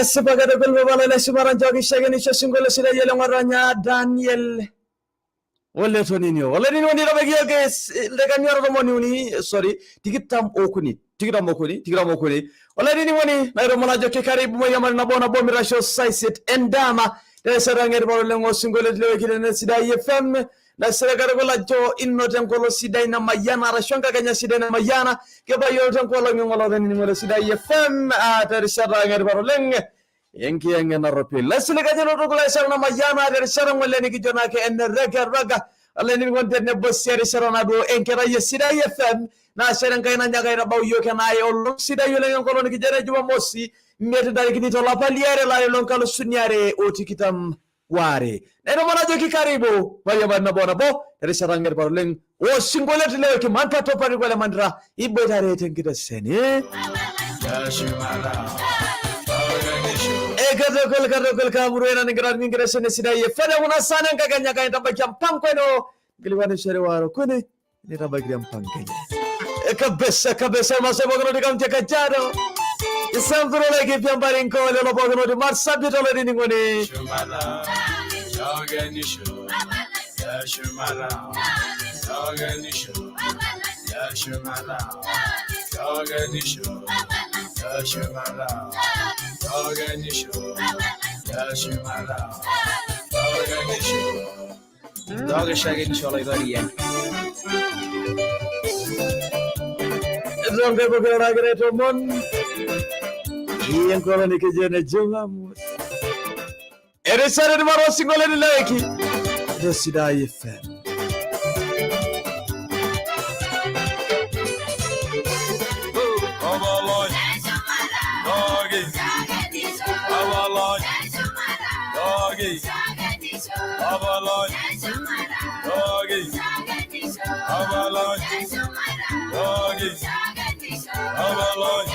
Sebagai global Sumaran jogi shagani shingole sida yele waranya Daniel wala toninio wala ni woni rabe guys le ganyoro do moni sorry tigitam okuni wala ni woni na do mala joki karibu mo yamal na bona bomi rasho saiset endama de saranger baro le ngo singole le kidene sida yefem na seragare gola jo inno tan ko sida ina mayana rashonga ganya sida na mayana ke ba yo tan ko la ngolo den ni mo sida yefem ata saranger baro leng yenki na ropi lasile ganya no gola sarna mayana de sarang wala ni kijona ke en raga alla ni wonte ne bossere sarana do enkera sida yefem na seranga ina nyaga ina baw yo kana yo sida yo le ngolo ni kijere juma mosi mete dari kini to la paliere la lo kalo sunyare o tikitam ware neno mana joki karibu baya bana bona bo dari saranger barleng o singolet le ki manta to pari gola mandra ibbe tare tenkita sene gado kaburu ena ngara ngara sene sida ye fere una sana ngaganya kaya tabakya panko no gilwane shere waro kune ni tabakya panko kabesa masebo gono dikamte kajado Isambro lagi piambari ngole lo bogono di marsabi to le ningone shumara joganisho ya shumara joganisho ya shumara joganisho ya shumara joganisho ya shumara joganisho doge shaganisho la idaria zonge bogora greto mon yang kola ni kejana jongamu eresare ni maro singole ni leki resida yefem abalon dogi abalon dogi abalon dogi abalon dogi abalon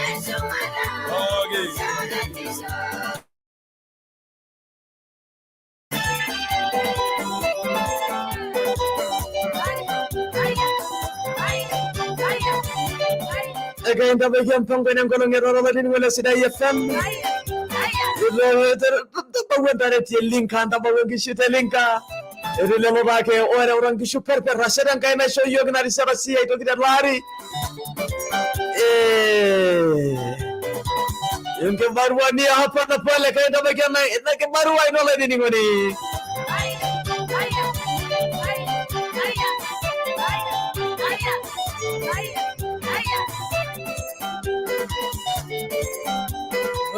Again, the weekend Punkin and Colonel Robin will sit a fam. The link and the Gishu Linka. Rilomake or Rangishu Pepper, Rasadan can I show you an Arisabasi to get a Larry? You can buy one near up on the Pole, kind of again like a Baru, I don't let anybody.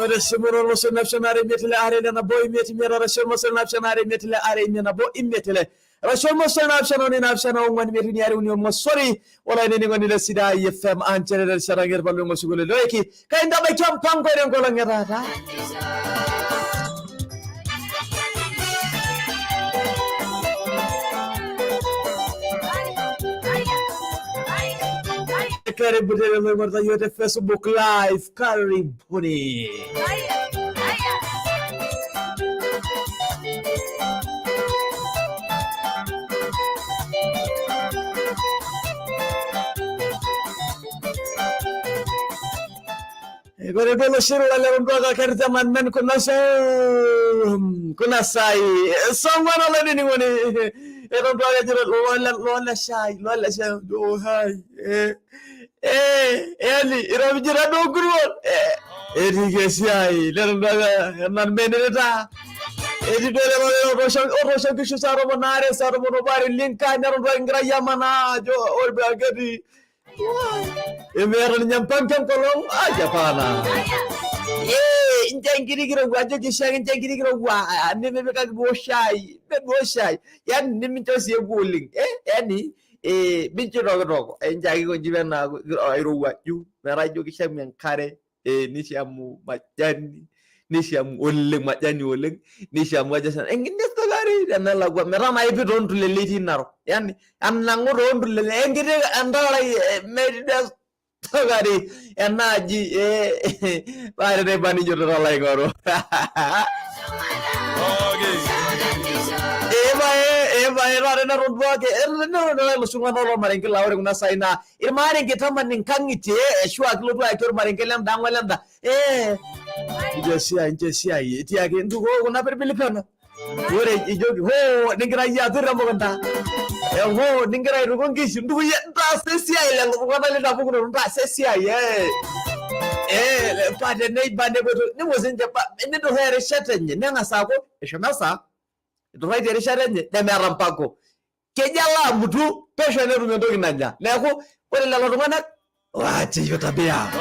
The Simon was a national metal area and a boy meeting me, or a Simon national metal area and a boy in metal. Rasyon mo sa napsyanon ni napsyanon man miriniyari unyo mo sorry wala niningon nila sida IFM anchele del sarangir balung mo siguro loeki kaya nda may champang ko rin ko lang yarata karibu tena mwarta yote Facebook live karibuni Ego de lo shiro la lembaga kerja man men kunasa kuna sai songwana le ni ngoni ero ndo ya jiro lola shai do hai eli iro jira do guru eri gesiai le ndo nan beneta edi dole mo rosho kishu saro monare saro monobari linka nyaro ndo ngra yamana jo orbe agadi emeran nyampangkan kolong aja pana njengiri giro wajo jisha njengiri giro wa nime ka boshai yani nime to sie guling yani bincho rogo njagi ko jibena iro waju merajo kisha menkare nishamu majani nishamu oleng majani oleng nishamu aja sana engine to gari dana lagwa merama ipi rondu leliti naro yani annangu rondu lele engine andala medida togari enaji pare ne bani jodora lai goro eba rare na rodwa ke no sunga no marenke lawre kuna saina irmare ke tamani kangite shwa kilo to akor marenke lam dangwalanda Injesia iti yake ndugo kuna perpilipana wore ijogi ho ningira ya dhira mbonda ho ningira irugo ngishi ndugo ya sesia ile ngokona le ndavuko ndo sesia pade nei bande boto ni mozinje pa ni do here shatenye nenga sako eshomasa do right shatenye de merampako kejala mutu pesho ne rume ndogi nanja leko wore la lotongana wache yo tabia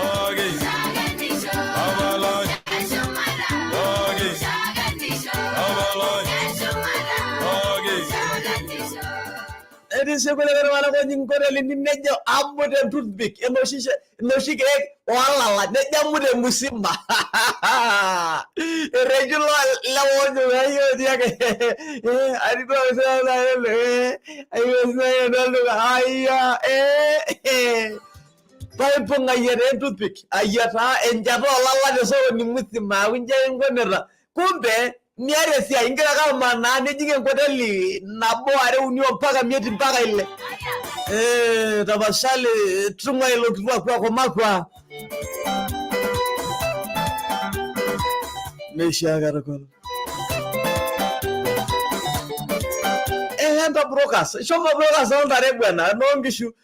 Edise ko le wala ko nying ko le ni nejo amude toothpick no shike wala ne jamude musimba regular la wono ayo dia ke ari ko sa la le ayo sa no aya pai ponga yere toothpick ayata enjabo la de so ni musimba winje ngonera kumbe miare sia ingira kama nane jinge ngodeli nabo are unio mpaka mieti mpaka ile tabashale trumwa ilo kwa makwa mesha garakol enda brokas shoma brokas ondare bwana nongishu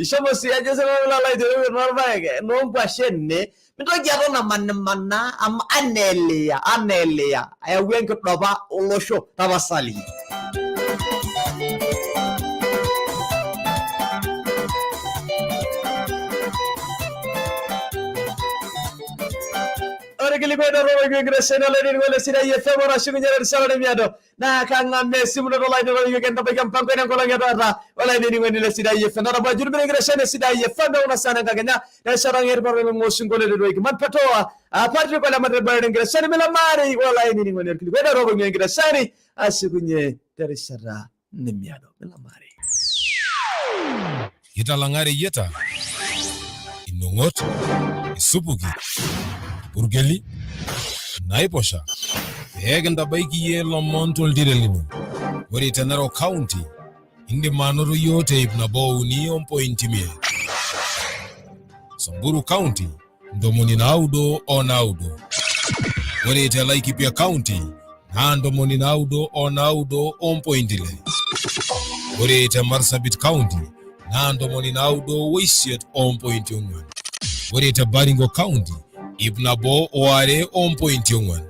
shoma si aje la la de normal no kwashenne mitoki atona manna am anelia ayawenke doba olosho tabasali Kilikwenda roho ingresena le ngole sida yefe bora shugunyere risala de miado na kanga mesi mudo la ndo yugenda bega mpango ina kola ngata wala ni ngoni le sida yefe na ba jurbe ingresena sida yefe ndo una sana kaganya na shara ngere bora ngosungole de doiki man patoa aparte ko la madre bora ingresena mela mari wala ni ngoni kilikwenda roho ingresani ashugunye terisara ne miado mela mari Yitalangare yeta inongot isubugi Urgeli Naiposha Egenda baiki ye Lomontol direlino Wari Tenero County Indi manoro yote ibnabo union pointimie Samburu County Ndomoni naudo onaudo Wari Laikipia County Ndomoni naudo onaudo on pointile Wari Marsabit County Ndomoni naudo Waisiet on point yungwan Wari Baringo County Ibnabo oare on point yungwan.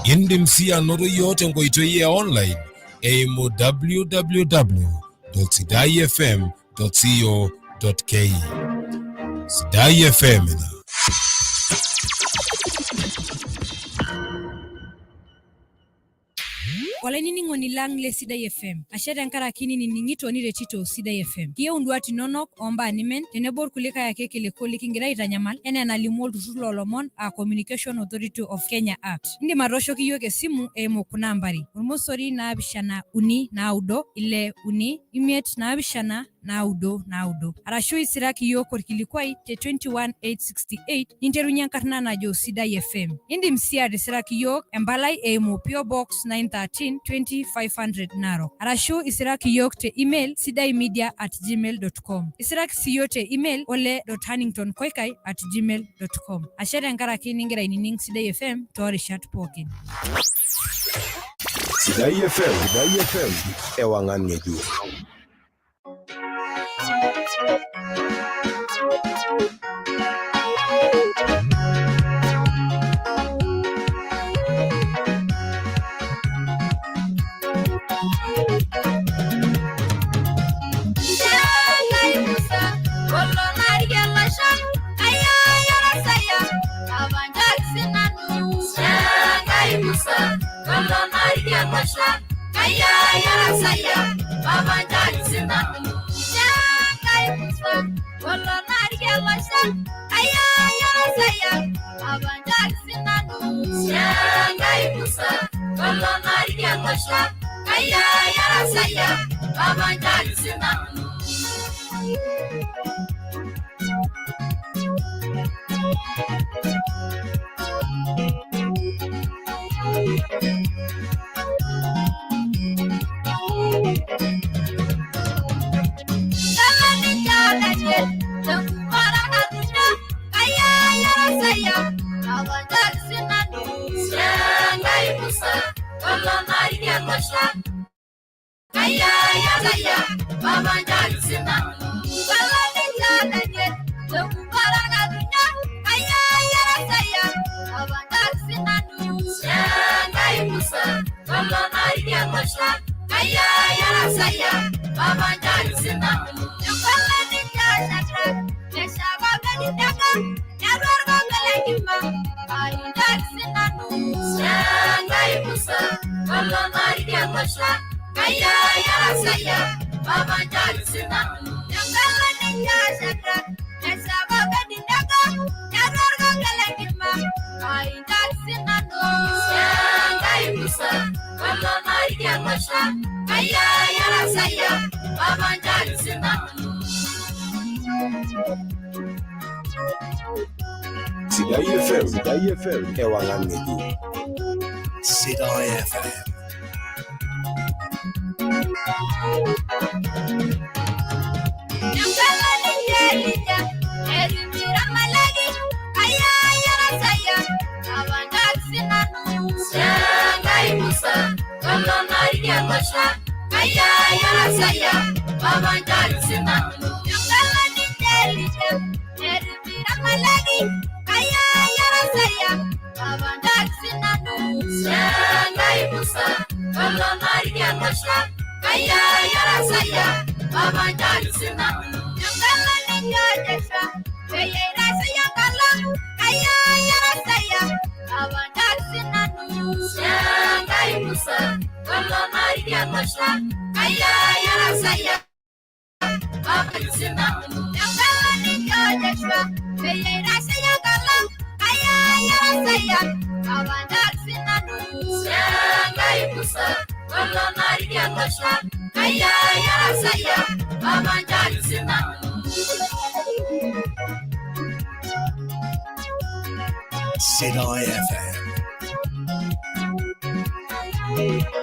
Indim siya noro yote ngoito ye online. Emo www.sidaifm.co.ke Sidai FM na. Wala nini ngoni lang le Sidai FM. Ashada nkara kini ni ningito ni retito Sidai FM. Kia unduati nonok omba animen. Tenebor kulika ya keke le koli kingira itanyamal. Ene analimol tutulo lomon a Communication Authority of Kenya Act. Ndi marosho kiyo ke simu mokunambari. Urmosori na abishana uni na audo ile uni imiet na abishana 999 arashu isiraki yiok orkilikuai te 21868 ninterunye enkarna najo Sidai FM. Indim sii atisiraki yiok empalai eimu PO Box 913 20500 Narok arashu isiraki yiok te email sidaimedia@gmail.com. Isiraki sii yiok te email ole.hanningtonkoikai@gmail.com. Ashe tenkaraki ningira ainining Sidai FM toorishat pookin. Sidai FM ewang'an ng'ejuk. Sidai FM ewang'an ng'ejuk. Sidai FM.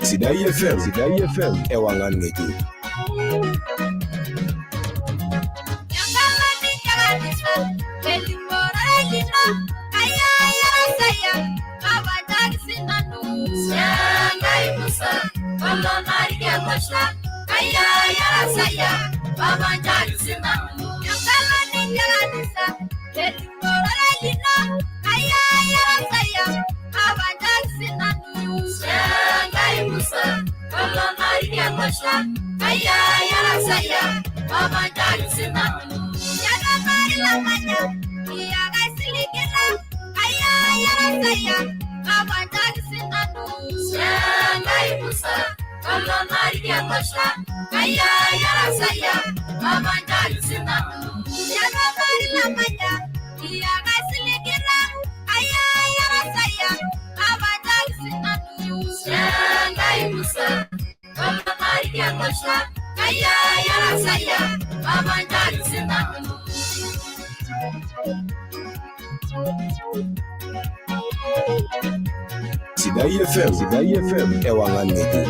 Sidai FM ewang'an ng'ejuk. Sidai FM Ewangan Ngeju.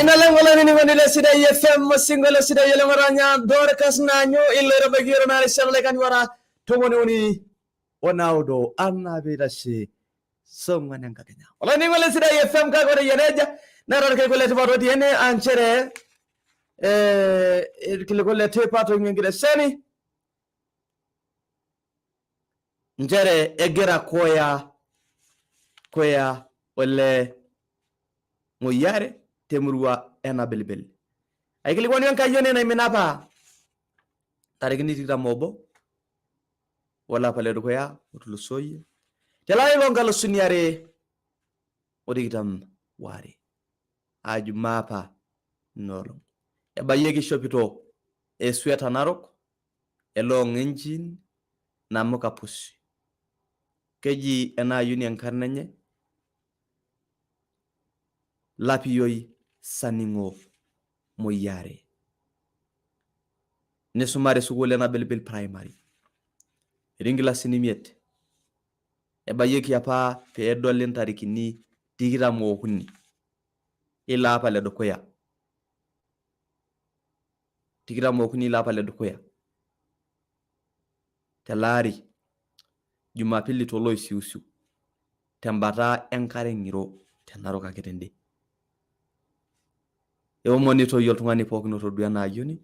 Inalengola nini ngondile Sidai FM singola Sidai yele maranya Dorcas nanyo ilera bagiro na risale kan wara tomoni oni onaudo anabida shi somngane ngakenya ola ni ngole Sidai FM ka gore yeneja na rar ke gole tibaro diene anchere kile gole te pato ngingire seni njere egera koya ole moyare temurua ena belbel ay kili woni on kayone na minapa tarigini tira mobo wala pale do koya utulu soye telay lo ngalo sunyare odigitam wari aju mapa nolo e bayegi shopito e sueta narok e long engine na moka pusi keji ena union karnanye lapi yoy saningo moyare ne sumare sugole na belbel primary ringila sinimiet e bayeki apa pe dolen tarikini digira mo hunni ila pale do koya digira mo hunni la pale do koya telari juma pili to loy siusu tembata enkare ngiro tenaro ka ketende e o monito yoltungani pokno to duana yuni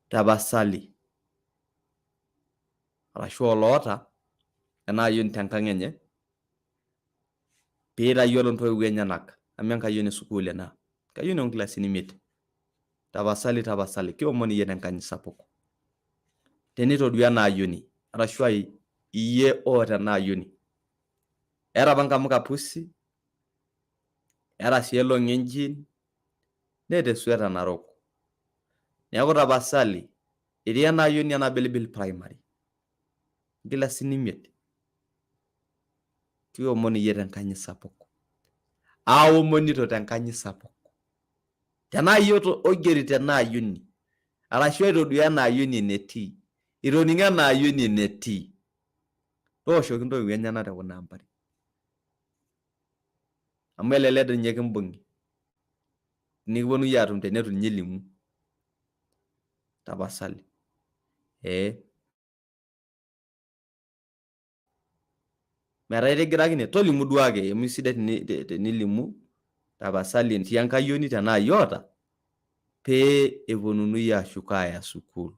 tabasali ala sholota ena yun tankangenye pira yolon to wenyanak amenka yuni sukule na ka yuni on class ni mit tabasali ki o moni yenen kan sapoko tenito duana yuni ala shwai iye ora na yuni era banka muka pusi era sielo ngengin nede suera naroko nyako tabasali iria na yuni ana belbil primary gila sinimit tiyo moni yeren kanyi sapoko awo moni to tan kanyi sapoko tana yoto ogeri tana yuni ala shwedo duya na yuni neti ironinga na yuni neti to shokindo wenya na tawo nampari amele leda nyeke mbongi ni wonu yatum te netu nyelimu tabasali mera ire gragine to limu duage emiside ni limu tabasali ntiyanka yoni tana yota pe evonunu ya shukaya sukulu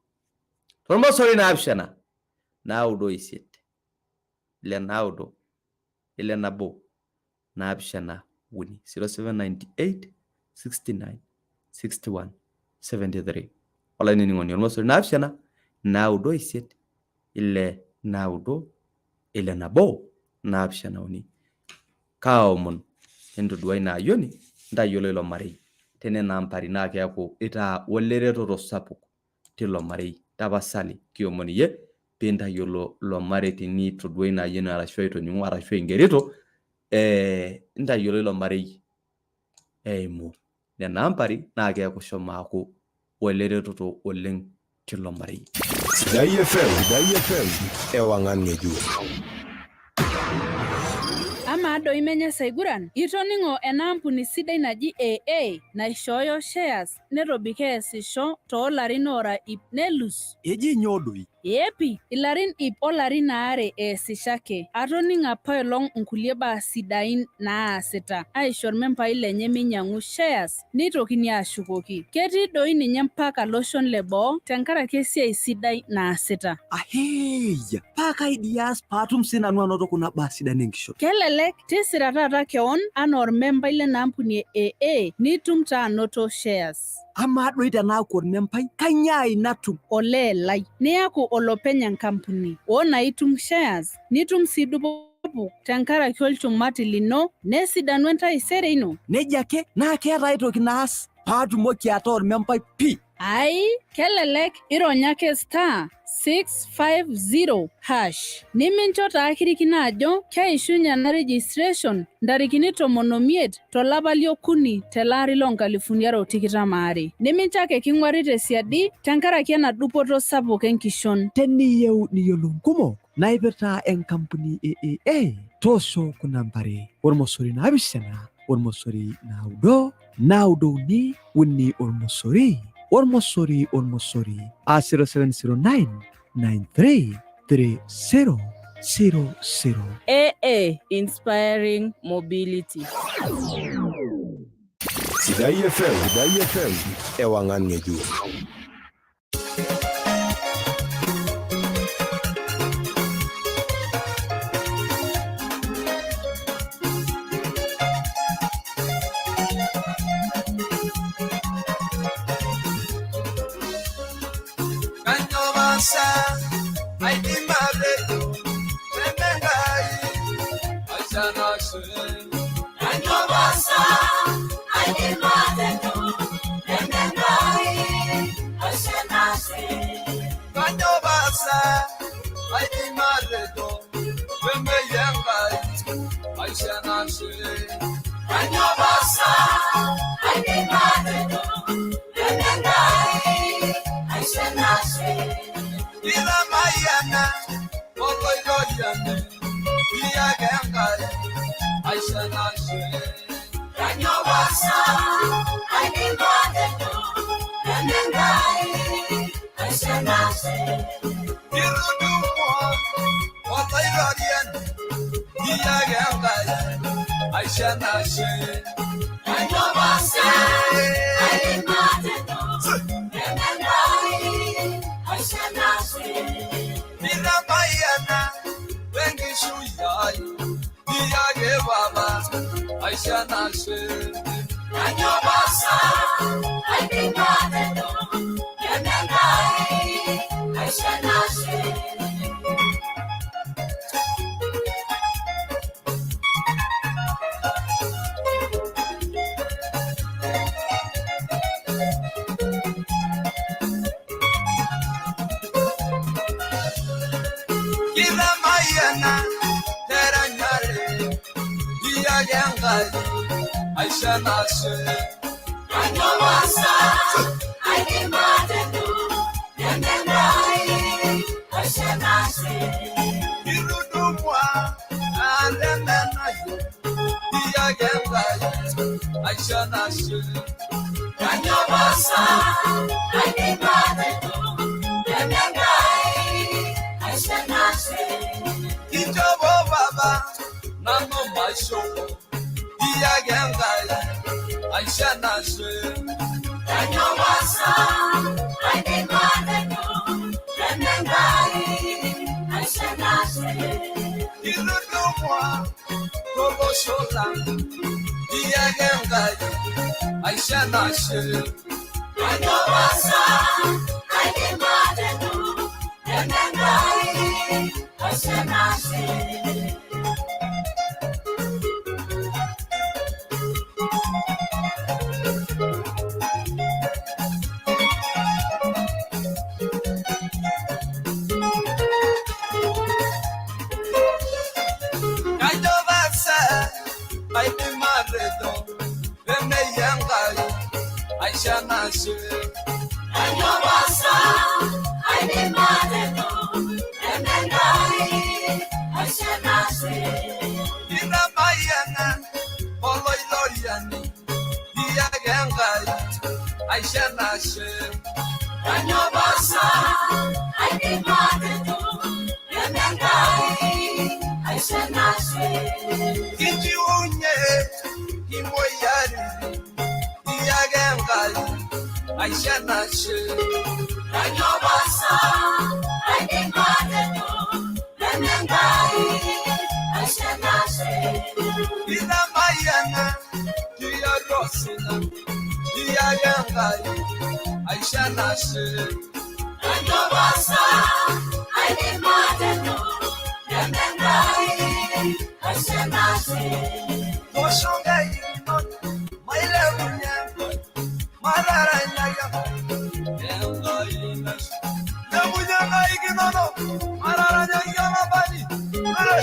tombo sori na abshana naudo isit ile naudo ile nabo na abshana wuni 0798 69 61 73 wala nini ngoni almost na abshana naudo isit ile naudo ile nabo na abshana wuni kaomon endo duai na yoni nda yolelo mari tene na ampari na ke ako ita wolereto ro sapuko tilo mari tabasali kiomoni ye penda yolo lo mari tini to duai na yena ara shoito ni ara shoy ngerito nda yolelo mari mo na ampari na ke ako shoma ako wolereto to oleng tilo mari Sidai FM Ewangan Ngeju. Ama ado imenya saiguran, itoningo enampuni sidai naji AA naishooyo shares netobiko eesisho toolarin ora 5 Eji nyodoi. Yepi, ilarin 200 eesishake. Atoninga pailong nkulie baa sidain naasita. Aishor mempai lenye minyang'u shares nitokini ashukoki. Ketii doi ninye mpaka loshon leboo tenkaraki esiai sidai naasita. Aheya, paka idias patum sinanu anoto kuna baa sidan enkishon. Kelelek tisira taata keon anaa ormembai lenampuni AA nitum taa anoto shares. Ama doi tenaaku ormembai, kanyaa inatum. Olee lai, niaku olopeny enkampuni. Ona itum shares, nitum sii dupoto tenkaraki olchumati lino nesidanu entaisere ino. Neja ake, naa keeta aitoki naas paatumoki ataa ormembai pi. Ai, kelelek ironya ake *650#. Nimincho taa kirikino ajo keishunye ena registration ntarikini 15 tolapa liokuni telaari lo2022. Nimincho ake king'uari tesiadi tenkaraki ena dupoto sapuk enkishon. Teniyieu niyiolou nkumok naipirta enkampuni AA, toosho kuna nambari: 07 ormosori 9 9 uni ormosori 0709 933000. AA Inspiring Mobility. Sidai FM ewangan ngeju. Ina Aisha Nashe Kanyobasa Aidimadeto Yenengai Aisha Nashe Kiji unye Kimoyari Iyagengai Aisha Nashe Kanyobasa Aidimadeto Yenengai Aisha Nashe Ina Mayana Kia Rosina Iyagengai Aisha Nashe Kanyobasa Aidimadeto Yenengai Aisha Nashe Moshongai Maile Munyango Marara Nyaga Yengai Nashe Namunyanga Iginono Marara Nyaga Mabani Ale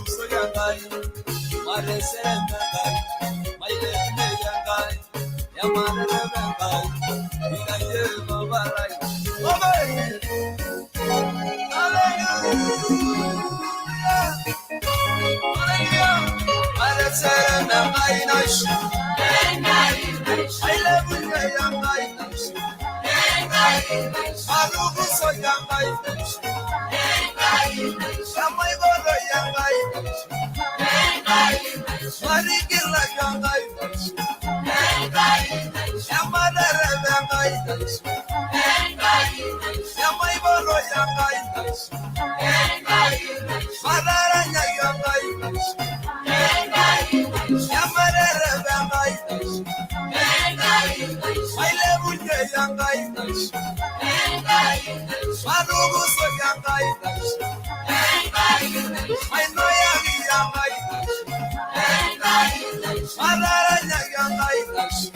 Uso Yangai Mare Serengai Maile Yangai Yamare Yangai Inaye Mabarai Mare Serengai Nashe I love you Yangai Nashe Malugu so Yangai Nashe Shamai Bolo Yangai Nashe Marigila Yangai Nashe Shamadara Yangai Nashe Shamai Bolo Yangai Nashe Madara Yangai Nashe Shamadara Yangai Nashe I love you Yangai Nashe Malugu so Yangai Nashe I know Yangai Nashe Madara Yangai Nashe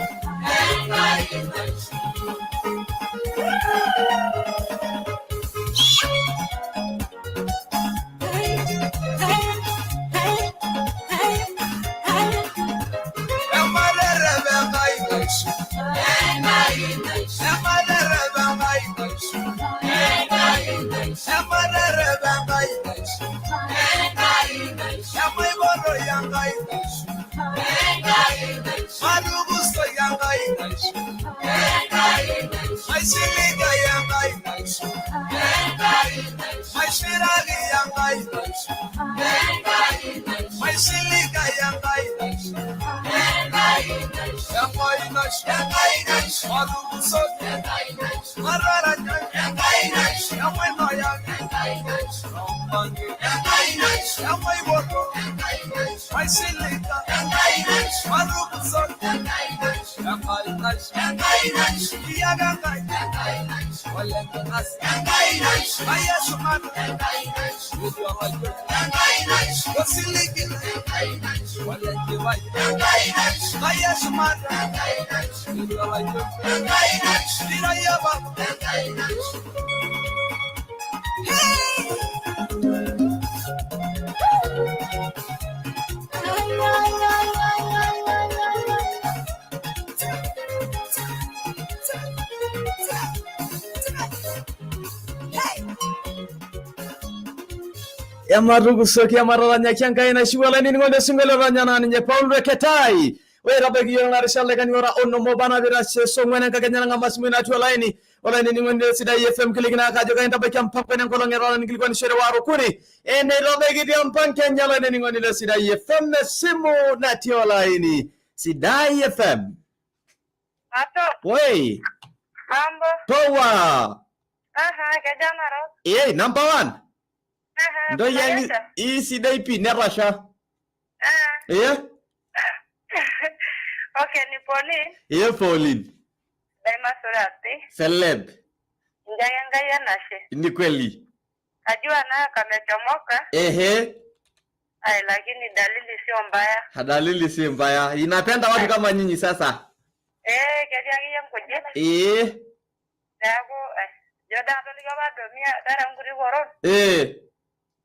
Yamarugu soki yamaranya kiankai na shiwala nini ngonde singole ranyana ninye Paul Reketai we rabegi yona rishale kani ora ono mobana bira songwena kakanyana ngamasmina tu laini wala nini ngonde sida FM kilikina kajo kainta bakya mpampe na kolonge rana ningilikuwa ni shere waro kuni ene rabegi dia mpanke nyala nini ngonde sida FM na simu na tio laini sida FM Ato wey mambo towa kajana ro number 1 ndo yangi isi daipi nerasha Okay ni Pauline Pauline Daima Surati Celeb Ngaya nashe ni kweli ajua na kamechomoka lakini dalili sio mbaya dalili sio mbaya inapenda watu kama nyinyi sasa kajagia mkoje Dago joda atoliga badomia dara nguri woron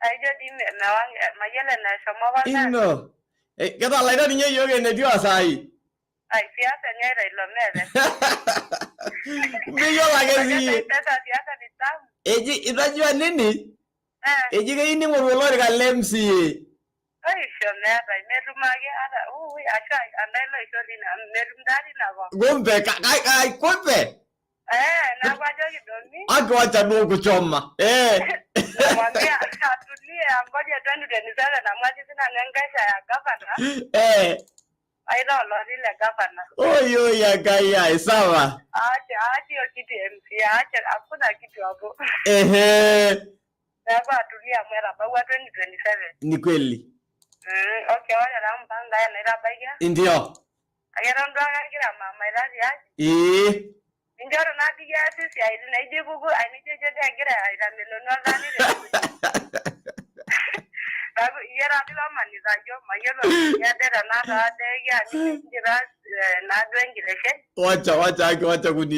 Aijo di mayele na shomoba Ino kata laida ninyo yoge ne dio asai siasa nyera ilomele Biyo lagezi siasa ni tamu Inajua nini? Ejike ini ngorolori ka lemsi Loisho meeta metumake ata asha andai loisho lina metum dadi nako. Kumbe kumbe. Naku ajoki Domi. Aki wacha duo kuchoma. Namwambia atulie ngoja 2027 na mwaji sina nengesha ya gavana. Aidha olori le gavana. Oyo ya kaya sawa. Acha hiyo kitu MC acha hakuna kitu hapo. Naku atulia mwera bawa 2027. Ni kweli. Okay, wale rampanga ya nairabaiya. Ndio. Agerondo akagira mama irazi aje. Njoro napiga sisi aidina ije gugu anije jode agira iramelono zanire. Bago yera bila maniza yo mayelo yadera na dega ni jira na dwengileke.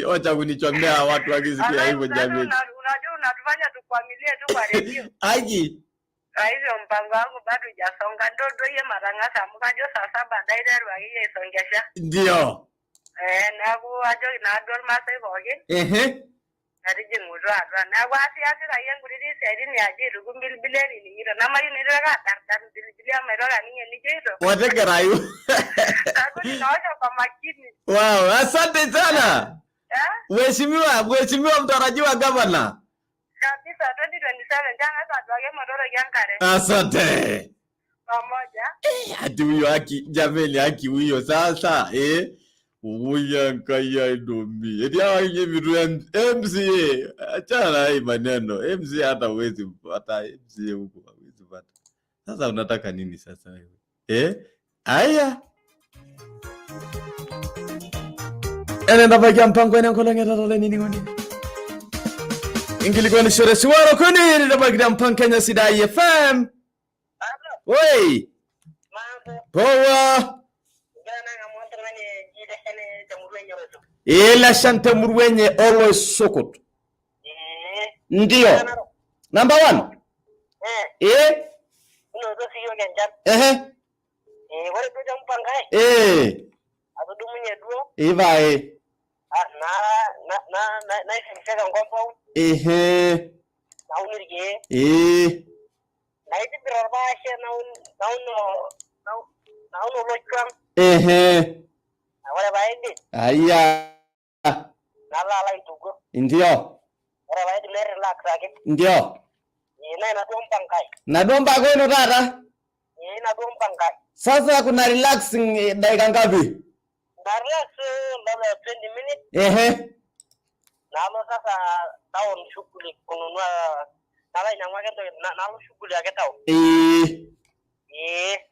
Wacha kunichomea watu wakisikia hivyo jamii. Unajua unatufanya tukwamilie tu kwa redio. Aji. Hizo mpango wangu bado hujasonga ndo ye marangasa mkajo saa 7 daire ruagiye isongesha. Ndio. Naku ajoki nadol masai pookin. Natijing utua atua. Neeku asiasita yie nkutiti siaitin yaje aituku mbilibileri ning'ito. Namayieu nitoki adardan mbilibili amaitoki aning' enijoito. Wategerayu. Neeku ninaosho kwa makini. Wow, asante sana. Mheshimiwa mtarajiwa gavana. Kabisa 2027 janga tuake motoroki enkare. Asante. Pamoja. Ati huyo haki jameli haki huyo sasa uya kaya Domi. Eti hawa inye vitu MCA. Achana hii maneno. MCA hata huwezi pata. MCA huko huwezi pata. Sasa unataka nini sasa wewe? Aya. Nenda baki mpango ene nkolongeta tole nini ngoni. Ingili kwani shere siwaro kuni nenda baki mpango Kenya Sidai FM. Oi. Mambo. Poa. Ila shante murwenye olo Sokoto. Ndio. Number 1. Uno do siyo genjan. Wale do jampangai. Adumunye duo. Ivae. Na ifika ngombo. Na unirige. Na itibira bashe na uno lochwang. Na wale baindi. Aya. Nalala itugo. Ndio. Wale baindi mere relax ake. Ndio. Na dompangai. Na domba kwenu tata? Na dompangai. Sasa kuna relaxing dakika ngapi? Na relax labda 20 minutes. Nalo sasa town shughuli kununua nala inamwake nalo shughuli yake town.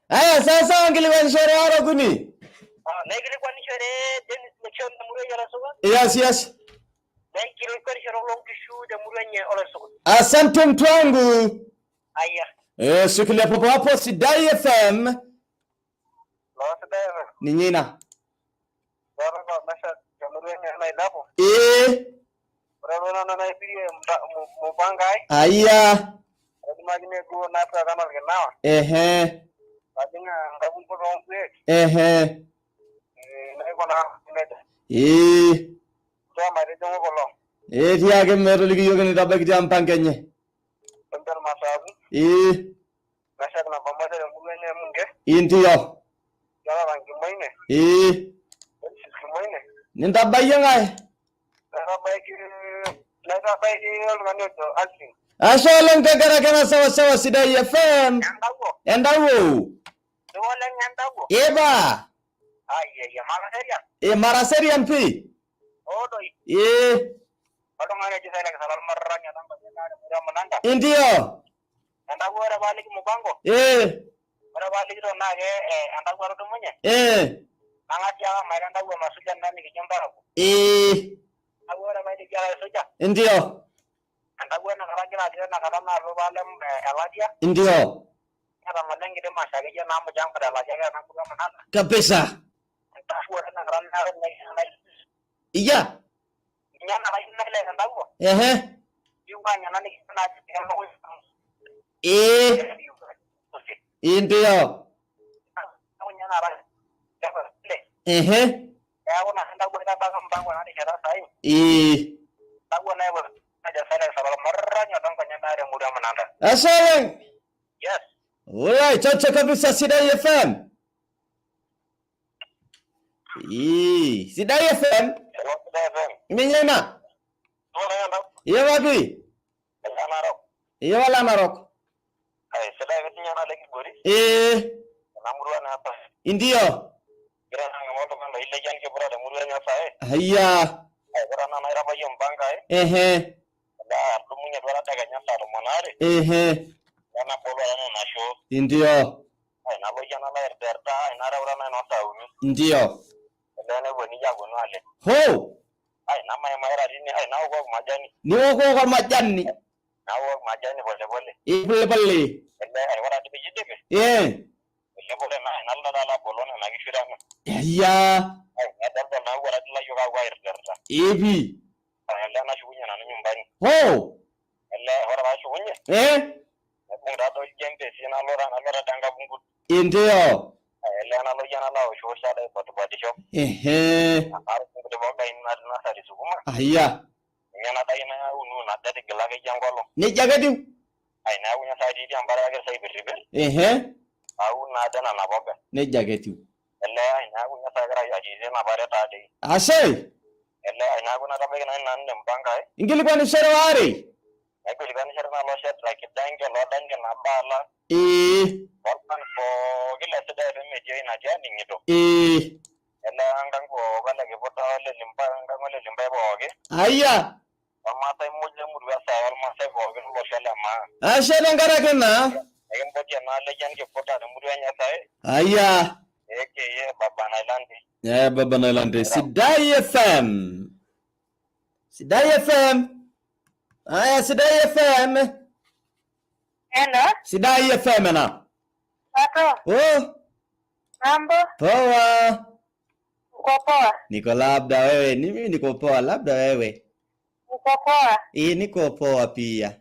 Aya sasa ngilikuwa nishere haro kuni? Nilikuwa nishere Dennis Lection na Murwenye Olasuga. Yes. Nilikuwa nishere Longishu na Murwenye Olasuga. Asante mtu wangu. Aya. Sikilia popo hapo Sidai FM. Sidai FM. Ni nyina. Baba masha ya Murwenye anailapo. Baba na naipige mubangai. Aya. Magine go na ta kama kenawa. Badinga ngabun ko rompe. Na iko na meta. So mari dongo kolo. Dia ke mero ligi yoga ni tabak jam pangkenye. Bentar masabu. Masak na pamasa yang mulanya munge. Intiyo. Jala rangi maine. Maine. Ninta bayengai. Nasa baiki ngani to alfi. Ashalang kagara sawa Sidai FM. Endawo. Wala nyandawo. Eba. Ya maraseria. Maraserian pi. Doi. Ngane jisa na kasal marranya namba ngane mura mananda. Indio. Endawo era balik mubango. Era balik ro nage endawo ro dumunye. Nangati ya mairanda wo masuja ndani kinyambara. Endawo era balik ya soja. Indio. Endawo na karajina dia na karana ro balem eladia. Indio. Ada malengi de masage ya namu jang pada eladia na mura mananda. Kabisa. Endawo na karana na iya. Nyana lain nile endawo. Yunganya nani kana endawo. Indio. Nyana ra. Ya una endawo na bangam bangwa nani kera sai. Endawo na ba. Aja sana sabal marranya tangkanya na re muda mananda. Asalang. Yes. Alright, chacha kabisa Sidai FM. Sidai FM. Minyana. Iya wapi? Iya wala Narok. Sidai ketinyana lagi bori. Namurua na hapa. Indio. Kira nanga moto kando ile jan ke burada murua nya sae. Haya. Kira na naira ba yom banga Da tumunya dora daga nya sa monare. Na polo na show. Indio. Na lo jana la erta na ra na no sauni. Indio. Ne woni ya gono ale. Ho. Na mai ra ni na ugo majani. Ni ugo majani. Na ugo majani pole. Pole. Wara ti bijitebe. Le pole na la polo na gishirana. Ya. Na na wara ti la yoga wa erta. Ebi. Na shugunya na nyumbani. Ho. Wara ba shugunya. Nda do jembe sina lora danga bungu. Indio. Na lo jana la show sala body shop. Ar bungu de boga na sari suguma. Haya. Nyana dai na unu na dade gelage jangolo. Ni jagadu. Na unya sadi di ambara ga sai birribe. Au na dana na boga. Ni jagatu. Na unya sagara ya ji na bare ta dai. Ashe. Na kuna tabe na nan mbanga. Ingili kwa ni sherwari. Kuli kan sherna lo shet like dange na bala. Orpan po gila seda media ina jani ngito. Angang po kala ke pota le limpa angang le limpa boge. Aya. Mata muje murwa sayal masa boge lo shala ma. Ashe ngara kenna. Egin poti na le jan ke pota murwa nya sai. Aya. Eke ye baba na landi. Baba na landi. Sidai FM. Sidai FM. Aya, Sidai FM. Hello? Sidai FM na. Pato. Mambo? Poa. Uko poa? Niko labda wewe. Mimi niko poa, labda wewe. Uko poa? Niko poa pia.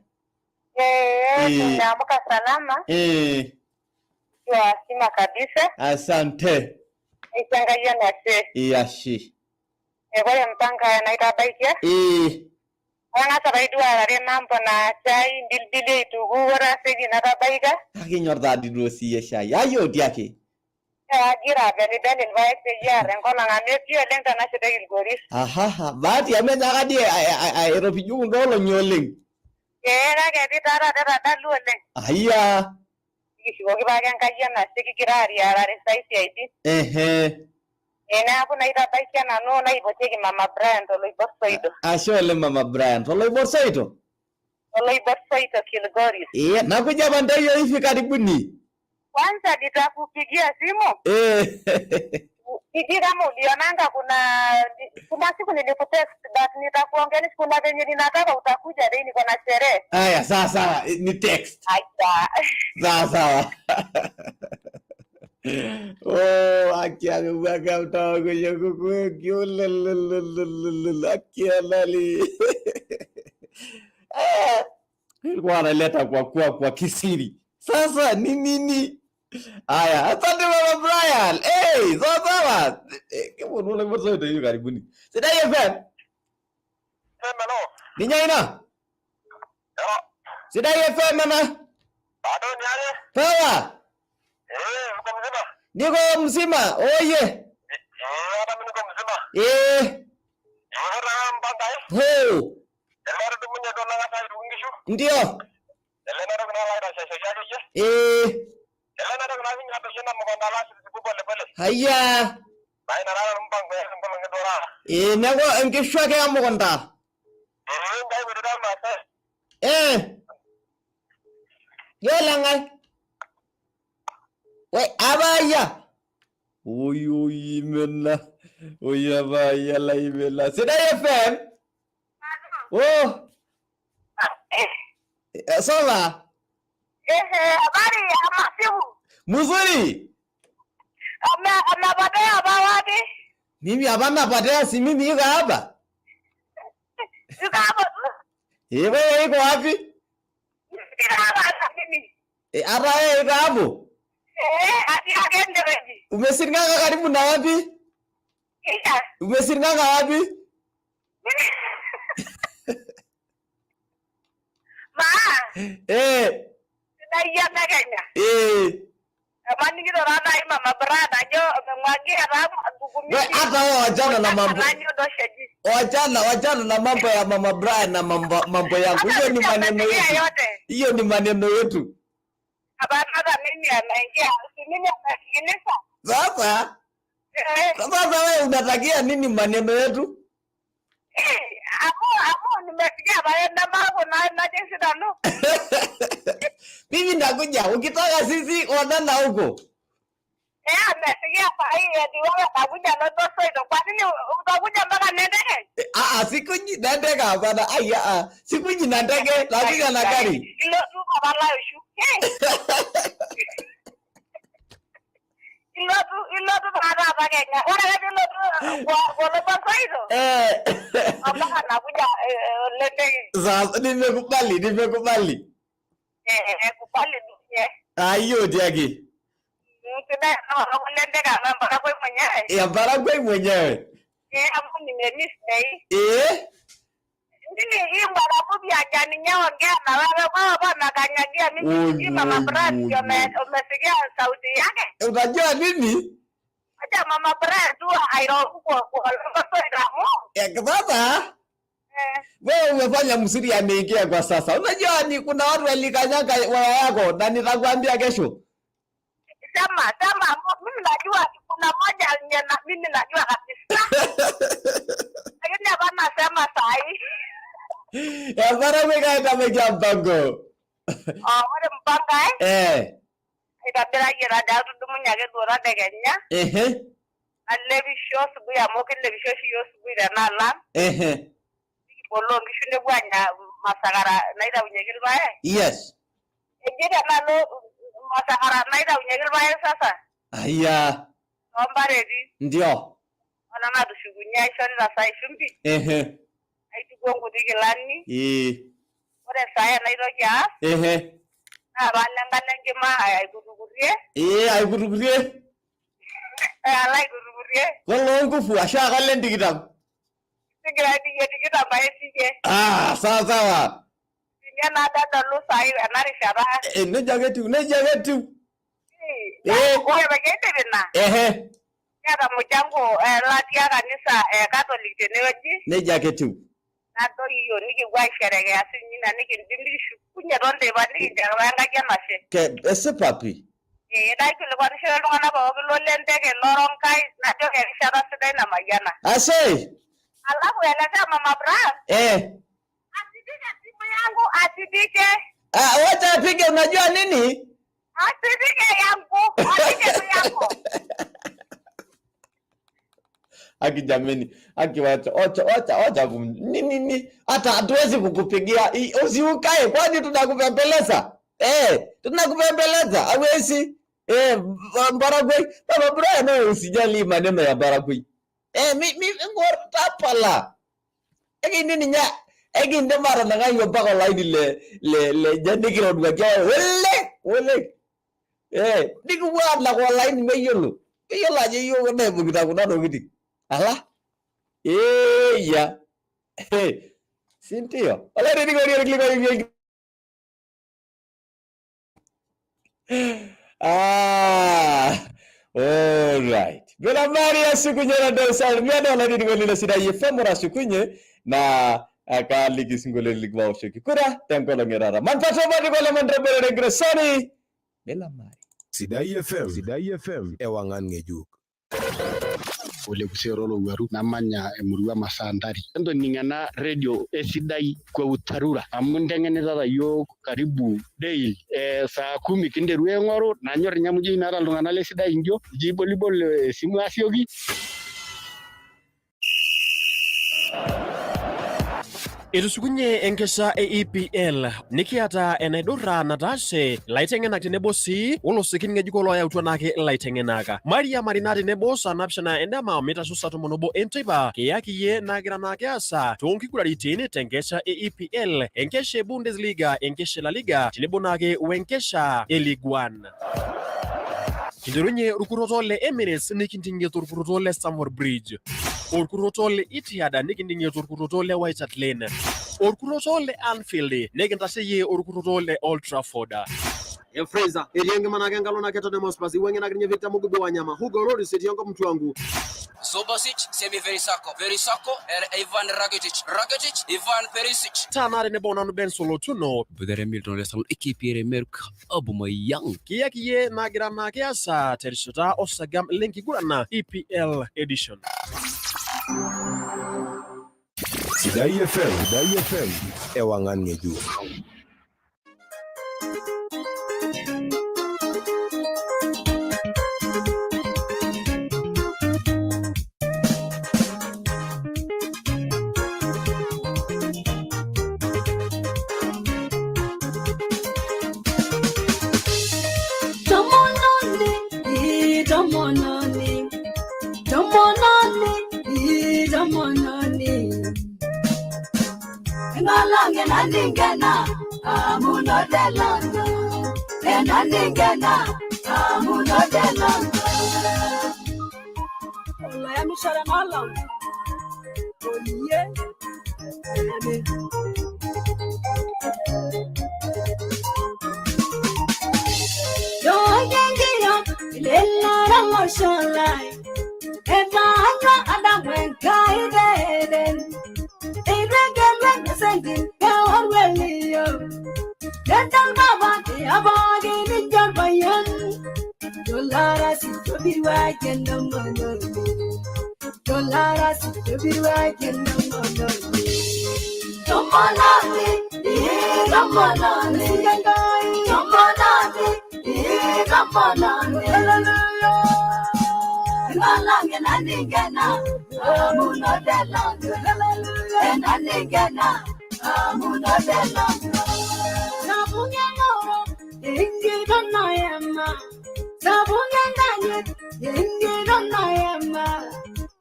Tumeamka salama. Kwa sima kabisa. Asante. Ichanganya na se. Yashi. Kwa mpanga naita baikia? Wana sabaidu are mambo na chai dilbili itugura segi na baika. Akinyor dadi dosi ya shai. Ayo diake. Gira beni invite ya rengola ngane pio lenta na shida ilgoris. Bati amenya kadi aeropiju ndolo nyoleng. Era ke ditara dalu oleng. Aya. Kishigoki bagen kayya na segi kirari arare saisi aiti. Ena aku naita baikia na no na iboteki Mama Brian tolo iborsoito. Ashole Mama Brian tolo iborsoito. Tolo iborsoito Kilgoris. Nakuja bandayo hivi karibuni. Kwanza nitakupigia simu. Kijira mulionanga kuna siku nilikutext but nitakuongelea siku na venye ninataka utakuja leo niko na sherehe. Aya sawa ni text. Aya. Sawa. Akia kubaga utago yako akia lali. Ilikuwa analeta kwa kisiri. Sasa nini? Aya, asante Mama Brian. Sawa. Kama unaona mwanzo ndio hiyo karibuni. Sidai FM. Hello. Ni nyaina? Sidai FM mama. Bado ni aje? Poa. Uko mzima? Niko mzima. Oye. Hata mimi niko mzima. Ho. Elero tumunya dola ngata rungishu. Ndio. Elena kuna laida shasha je? Elena kuna vinga to shina mkonda la siku pole. Haya. Baina rara mpango ya mpango ngedora. Nago ngishwa ke amukonda. Ngai bidada mate. Yola ngai. We abaya. Oy mena. Oy abaya la ibela. Sidai FM. Oh. Sawa. Habari ya masimu. Mzuri. Anapatea bawapi? Mimi hapana patea si mimi yuko hapa. Yuko hapa tu. Wewe yuko wapi? Hapa mimi. Hapa yeye yuko hapo. Ati agende reji. Umesinganga karibu na wapi? Umesinganga wapi? Ma. Naya na Kenya. Mani kito rana mama brada jo mwagi aramu gugumi. We hata wachana na mambo. Wachana na mambo ya mama Brian na mambo yangu. Hiyo ni maneno yetu. Hiyo ni maneno yetu. Hapana mimi anaingia. Mimi anasikiliza. Sasa wewe unatakia nini maneno yetu? Amo nimesikia baada mambo na jinsi dano. Mimi nakuja ukitaka sisi onana huko. Amesikia hii ndio anakuja na toso kwa nini utakuja mpaka Nendege? Sikuji Nendege bana. Sikuji na ndege lazima na gari. Ilo tu bala ushu. Ilo tu bana bagenya. Ora ilo tu kwa toso hizo. Hapa anakuja Nendege. Sasa nimekubali. Kupali dunia. Hiyo jagi. Kuna Nendege mpaka kwa mwenyewe. Ya baragwe mwenyewe. Hapo nimemiss day. Nini hii mbarabu ya jani nyao ngana wewe baba nakanyagia mimi mama Brad umesikia sauti yake. Unajua nini? Acha mama Brad tu airo kwa sasa. Wewe umefanya msiri ameingia kwa sasa. Unajua ni kuna watu walikanyaga waya yako na nitakwambia kesho. Sema mimi najua kuna moja mimi najua kabisa. Lakini hapana sema sahi. Ya barabara kaita meja mpango. Wale mpanga Ikabila gira dadu dumunya ke dora de Kenya. Alevi show subu ya moke levi show subu ira nala. Bolo ngishune bwanya masagara naida unyegil bae. Yes. Ejira nalo masagara naida unyegil bae sasa. Aya. Ombaredi. Ndio. Ona na dushugunya ishoni la sai shumbi. Aitu gongo digilani. Ore saya naida ya. Balanga ma ay gurugurie. Ay gurugurie. Alay gurugurie. Wala ngufu asha kalen digitam. Sigira digitam bae sige. Sawa. Sinya nada dalu sai anari shaba. Ne jagetu. Oye bagete bina. Yara mchango latia kanisa Catholic teneweji. Ne jagetu. Nato hiyo niki kwa sherehe ya sinyina niki ndimlishu kunya ronde bani jaranga jamashe. Ke ese papi. Dai kile kwa nisho lungana ba oglo lendege loronkai na joke shara sidai na mayana. Ase. Alafu eleza mama Bra. Asibike simu yangu asibike. Wacha apige unajua nini? Asibike yangu. Aki jameni, aki wacha nini hata hatuwezi kukupigia usiukae kwani tunakupembeleza tunakupembeleza hawezi Baragwe baba Brian no usijali maneno ya Baragwe mi ngortapala egi nini nya egi ndemara na ngayo bako line le jandikiro ndwa wele diku wala ko line meyolo aje yo ne bugita kuna dogiti ala ya Sindio ala ready go click all right bila Maria sikunye na dosal miado ala ready go lile sida yefemora sikunye na akali kisingole ligwa shoki kura tempo ngerara manfato badi ko le mandre regresoni bila Maria Sidai FM ewangan ngejuk ole kusero lo waru namanya emurua masandari ndo ningana radio esidai kwa utarura amundengene dada yo karibu daily saa 10 kinderu engoro nanyor nyamuji nara lungana le sidai njo jibolibol simu asiogi Itusukunye enkesha EPL nikiata enaidurra natashe laitengenak tenebo sii olosikin ng'ejuko loyautua nake laitengenaka Maria Marinati tenebo saa 7 endama mitasusa 11 enteipa kiyakiyie nagira nake asa toonkiguraritin tenkesha EPL enkesha Bundesliga enkesha La Liga tenebo nake wenkesha League 1 Kinderunye rukuroto le Emirates nikintingie rukuroto le Stamford Bridge Orkuroto le Etihad nikindingie orkuroto le White Hart Lane Orkuroto le Anfield nikintasheyie orkuroto le Old Trafford Fraser erienge manake ngalona Tottenham Hotspur iwenge na kinye Victor Mugubi Wanyama Hugo Lloris etiongo mtu wangu Zobasic, Semi Verisako, Ivan Rakitic, Ivan Perisic. Tanare ne bona no Ben Solo tuno. Budere Milton Lesson ekipire Merk Aubameyang. Kiye nagira na kiasa terishota osagam lenki gurana EPL edition. Sidai FM, ewangan ngejuk. Nandingena amuno delongo nandingena amuno delongo ola ya mishara mala oye yo yengiyo lella ramosholai ena ada wenka ideden sending down Welio. Let them have a body in your bayan. Dolara seems to be right and no money. Dolara seems to be right and no money. Come on, come on, come on, hallelujah. Malang and Anigana, Amuno Delon, and Anigana, Amuno Delon. Sabungano, Ingrid on Niama, Sabungan, Ingrid on Niama,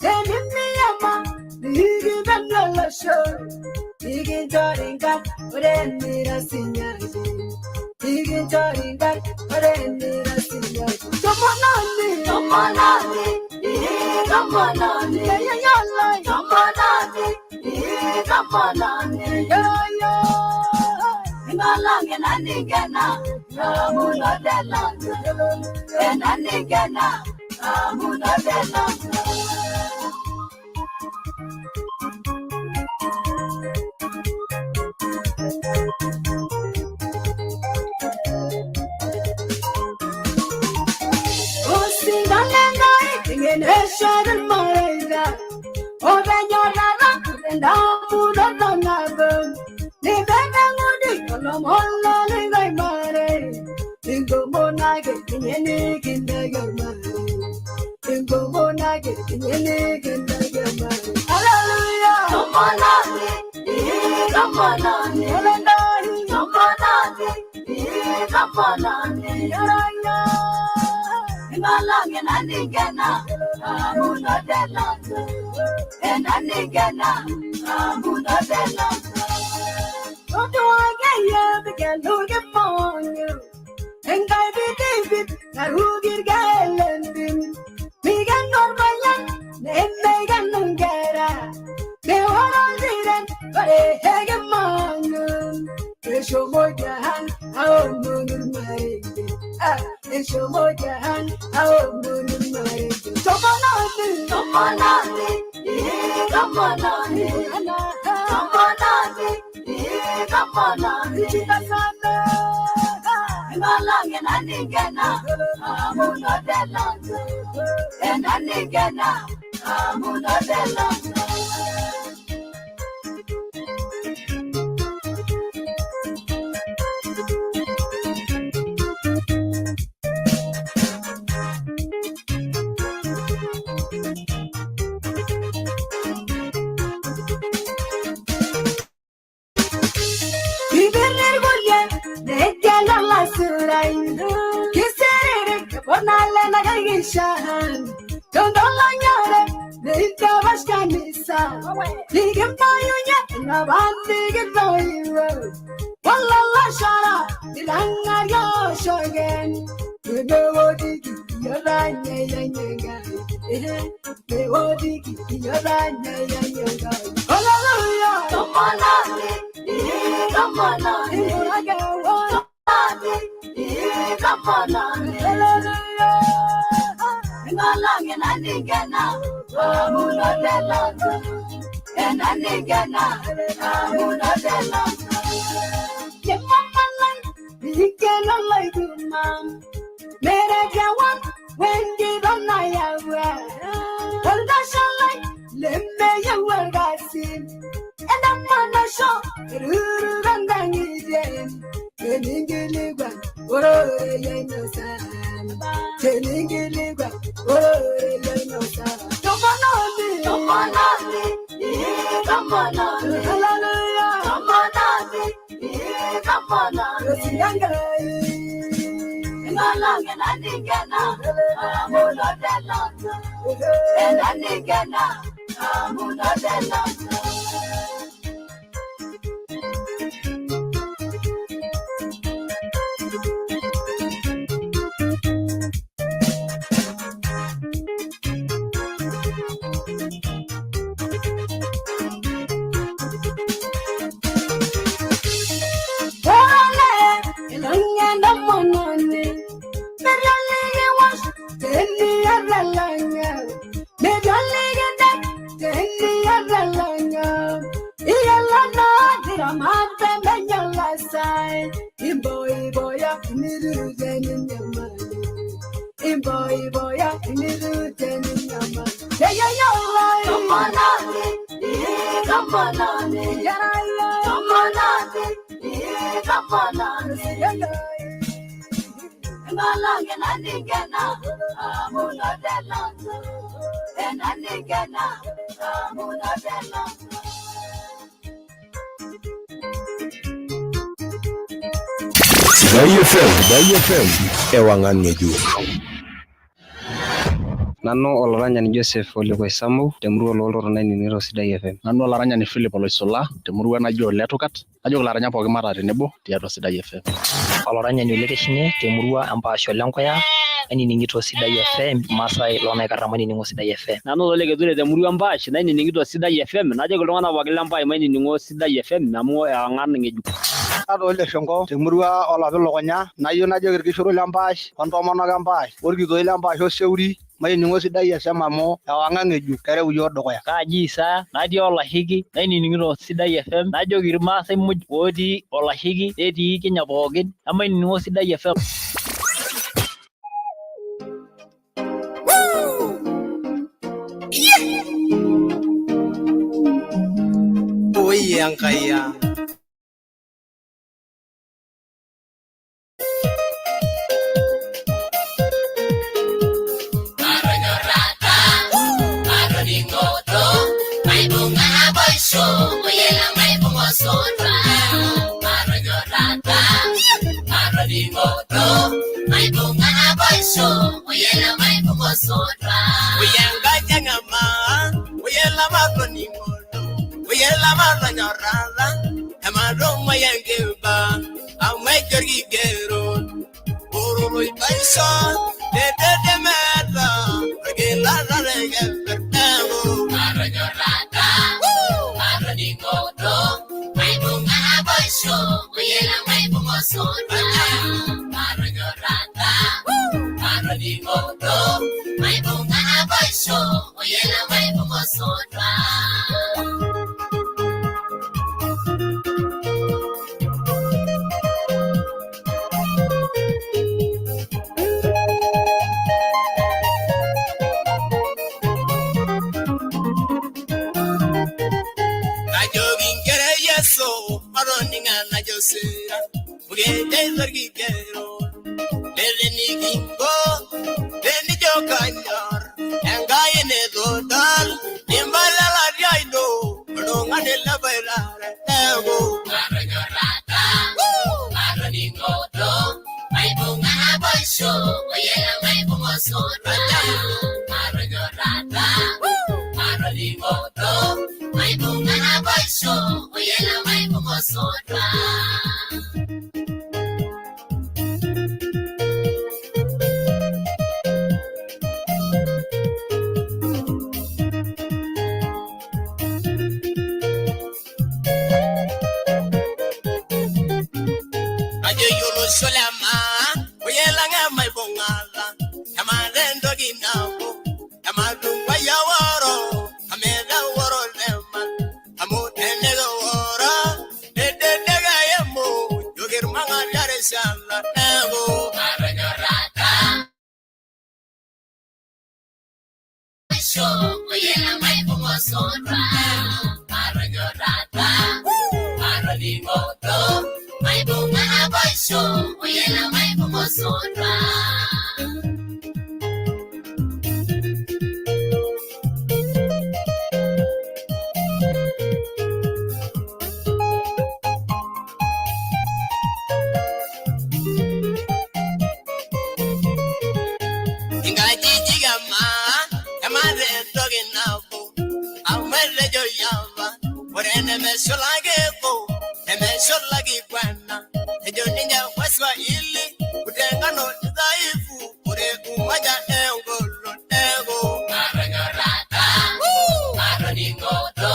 then in Miama, Ingrid and Lola Show, Ingrid Doringa, but then need a senior. Ingrid Doringa, but then need a senior. Come on, come on. Come on, yeah, yeah, come on, yeah. Malang and Anigana, Amuno Delon, and Anigana, Amuno Delon. In a shadow, Moraga, or then your lava, and down to the Navan. They better go to Mola, like Mare. Tingo Monaga, in any kindergarten. Tingo Monaga, in any kindergarten. Hallelujah! Come on, come on, Malang and Anigana, Amuno Delon, and Anigana, Amuno Delon. Don't do I get look upon you? And I be David, I who get Galandin. Megan Normayan, then Megan Nungera. They were all reading, but a hegemon. They show more than our moon married. It's your mojan, our moon married. Come on, come on, come on, come on, Malang and Anigana, Amuno Delon, and Anigana, Amuno Delon. Don't like they was canisa. He can buy you yet, and a band get no. Walla Shara, the Langa again. You know what you're right, they won't you're right, hallelujah. Come on, come on, Sidai FM ewangan ngejuk. Nanu Olaranyani Joseph Ole Koisamu temurua ololtung'anak nining'ito Sidai FM. Nanu Olaranyani Philip Oloisola temurua naji Oletukat. Ajo ilaranyak pookin mata tenebo tiatua Sidai FM. Olaranyani Ole Keshinye temurua Empaasho Lenkoya ainining'ito Sidai FM Masai Lonaikarra nining'o Sidai FM. Nanu Ole Keture temurua Empaash nainining'ito Sidai FM. Najoki iltung'anak pookin lempai mainining'o Sidai FM amu ewang'an ng'ejuk. Nanu Ole Shongo temurua Olapil Lukunya nayieu najoki irkishoru lempaash ontomonok empaash orkitoi lempaash oseuri maining'o Sidai FM amu ewang'an ng'ejuk kereu iyiok dukuya. Kaaji Isa natii Olashiki nainining'ito Sidai FM najoki irmaasai muj otii Olashiki netii Kenya pookin emainining'o Sidai FM. Oi angkaya. Solama, we yelling baisho oyela mai pomosora maranyorata maranimoto mai bunga baisho oyela mai pomosora. Mesholageko, emesholagi kwana, ejoninja waswa ili, utengano dhaifu, ure umaja engolo ego. Maranyorata, maroningoto,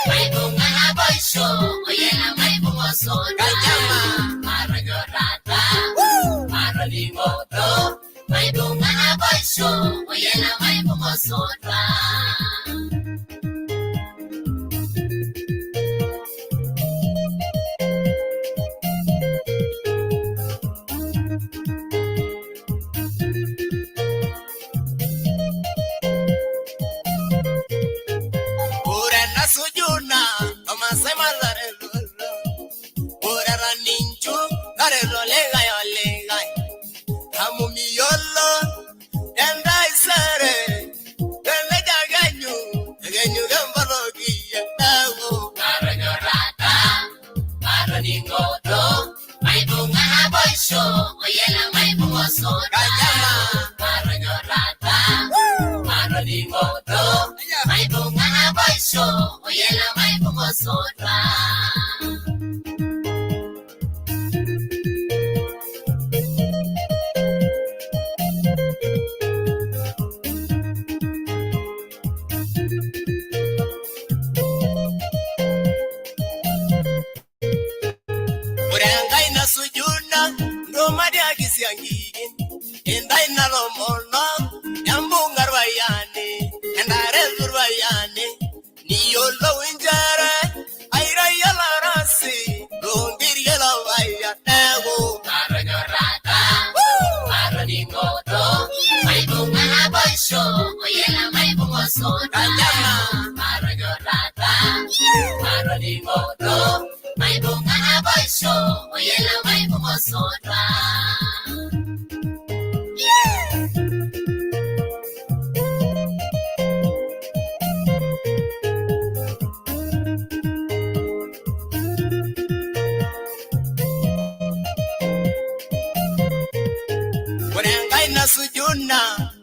maibungana baisho, oyena maibungosona. Kajama, maranyorata, maroningoto, maibungana baisho, oyena maibungosona.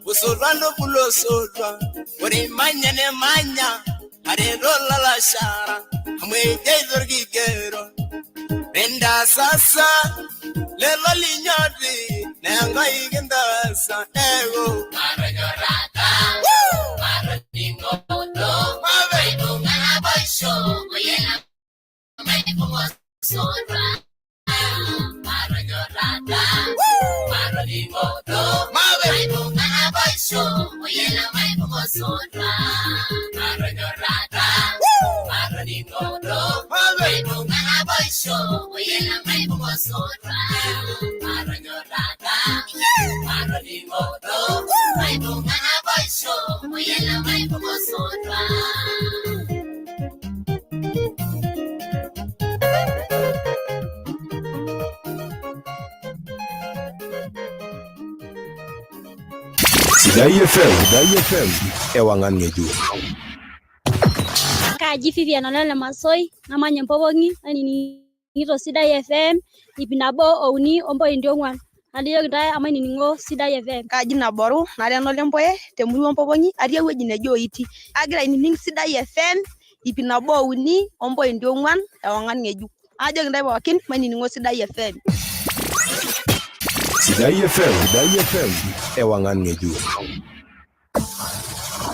Usurando pulo surwa, ori manya ne manya, are rola la shara, amwe jezor gigero, renda sasa, lelo linyadi, nenga igenda ego. Maranyorata, maranimoto, maibungana baisho, oyela maibungosora. Maranyorata, maranimoto, maibungana baisho, oyela maibungosora. Maranyorata, maranimoto, maibungana baisho, oyela maibungosora. Maranyorata, maranimoto, maibungana baisho, oyela maibungosora. Sidai FM, ewangan ngeju. Kaji Vivian Olele Masoi, namanya Mpobongi, ani nito Sidai FM, ipinabo ouni ombo indiongwan. Aliyo kitai amani ningo Sidai FM. Kaji naboru, nariano lempoe, temuru Mpobongi, aria weji nejo iti. Agira inining Sidai FM, ipinabo ouni ombo indiongwan, ewangan ngeju. Ajo kitai pookin, mani ningo Sidai FM. Sidai FM, ewangan ngeju.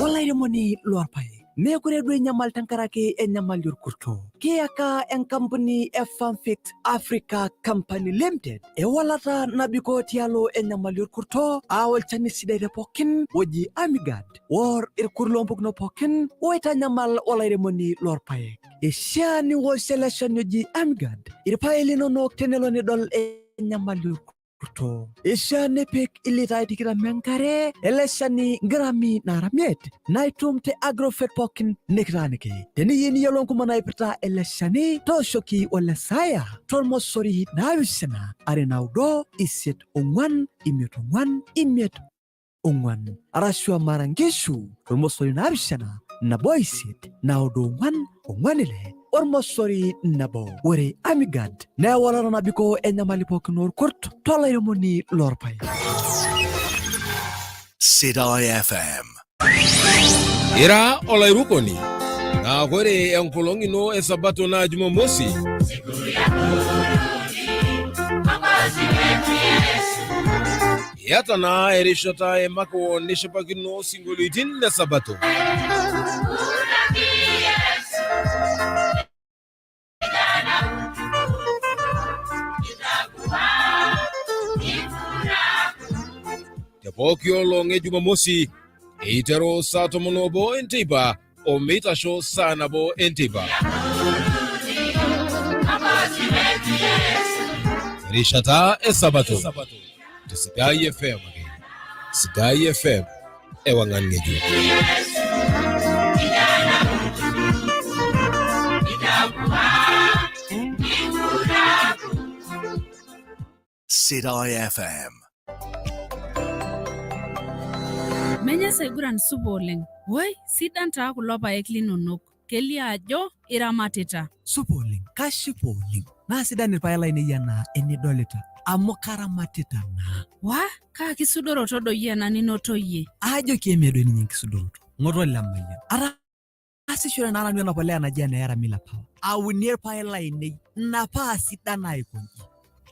Walairemoni luar pai. Mekure dwe nyamal tankarake nyamal yurkurto. Kiaka company Farmfit Africa Company Limited. Walata nabiko tialo nyamal yurkurto. Awal chani sidai pokin waji amigad. War irkurlompuk no pokin. Waita nyamal walairemoni luar pai. Shani wal selection yoji amigad. Irpai lino no tenelo ni dol nyamal yurkurto. orkuto. Isha nepek ilitai tikira menkare, eleshani ngrami naramiet, naitumte agrofet pokin nikranike. Teni yeni yolong kumana ipita eleshani, toshoki olesaya, tormosori navishana, arenaudo iset ongwan, imiet ongwan. Arashua marangishu, tormosori navishana, naboisit, naudo ongwanile. Ormosori nabo wore amigad na wala na biko enyamali poknor kurt tola yomoni lorpay Sidai FM ira olairukoni na gore enkolongi no esabato na Jumamosi yata na erishata emako nishapakino singolitin na sabato Pokyo longe Jumamosi itero sato monobo entiba o mitasho sanabo entiba Rishata esabato Sidai FM Sidai FM ewangan ngeju Sidai FM Menya seguran suboleng. Woi, sidan taa kulo paek linonok. Kelio ajo iramatita. supoling kashipoling na sidan irpaelaini yana enidolita amu karamatita na Wa, kaa kisudoroto doyie na ninoto yie. ajo kiemedo ninye kisudoroto ngoto lamaya ara asishore nara nyo napolea na jana yara mila power au near paelaini na pa sidan aikonji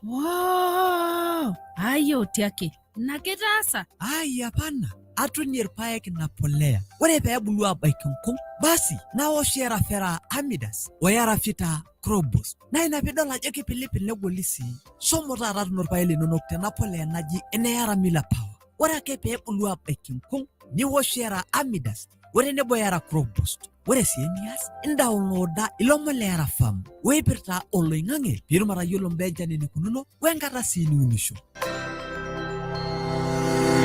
Wow, ayo tiake. Nakitasa. Ai hapana atunyer paek na polea wale pa bulu abaikunkum basi na oshera fera amidas wayara fita krobos na inapidola jeki pilipili negolisi somo tara tunor paele nonokte na polea naji ene yara mila power wala ke pa bulu abaikunkum ni oshera amidas wale ne boyara krobos wale sienias downloada ilomolera fam wepirta oloingange pirumara yolombeja ni kununo wengata sini unisho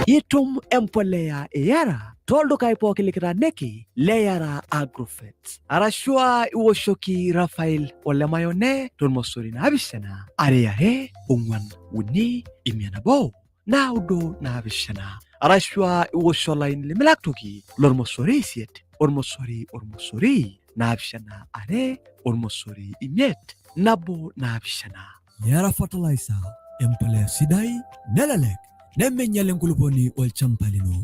Itum empolea eyara toldo kai pokilikira neki leyara agrofet arashua iwoshoki Rafael ole mayone tolmosori na abishana are ungwan uni imianabo naudo na abishana arashua iwoshola in limilaktoki lormosori siet ormosori na abishana are ormosori imiet nabo na abishana yara fertilizer empolea sidai nelalek Nemenyale nguluponi olchampalino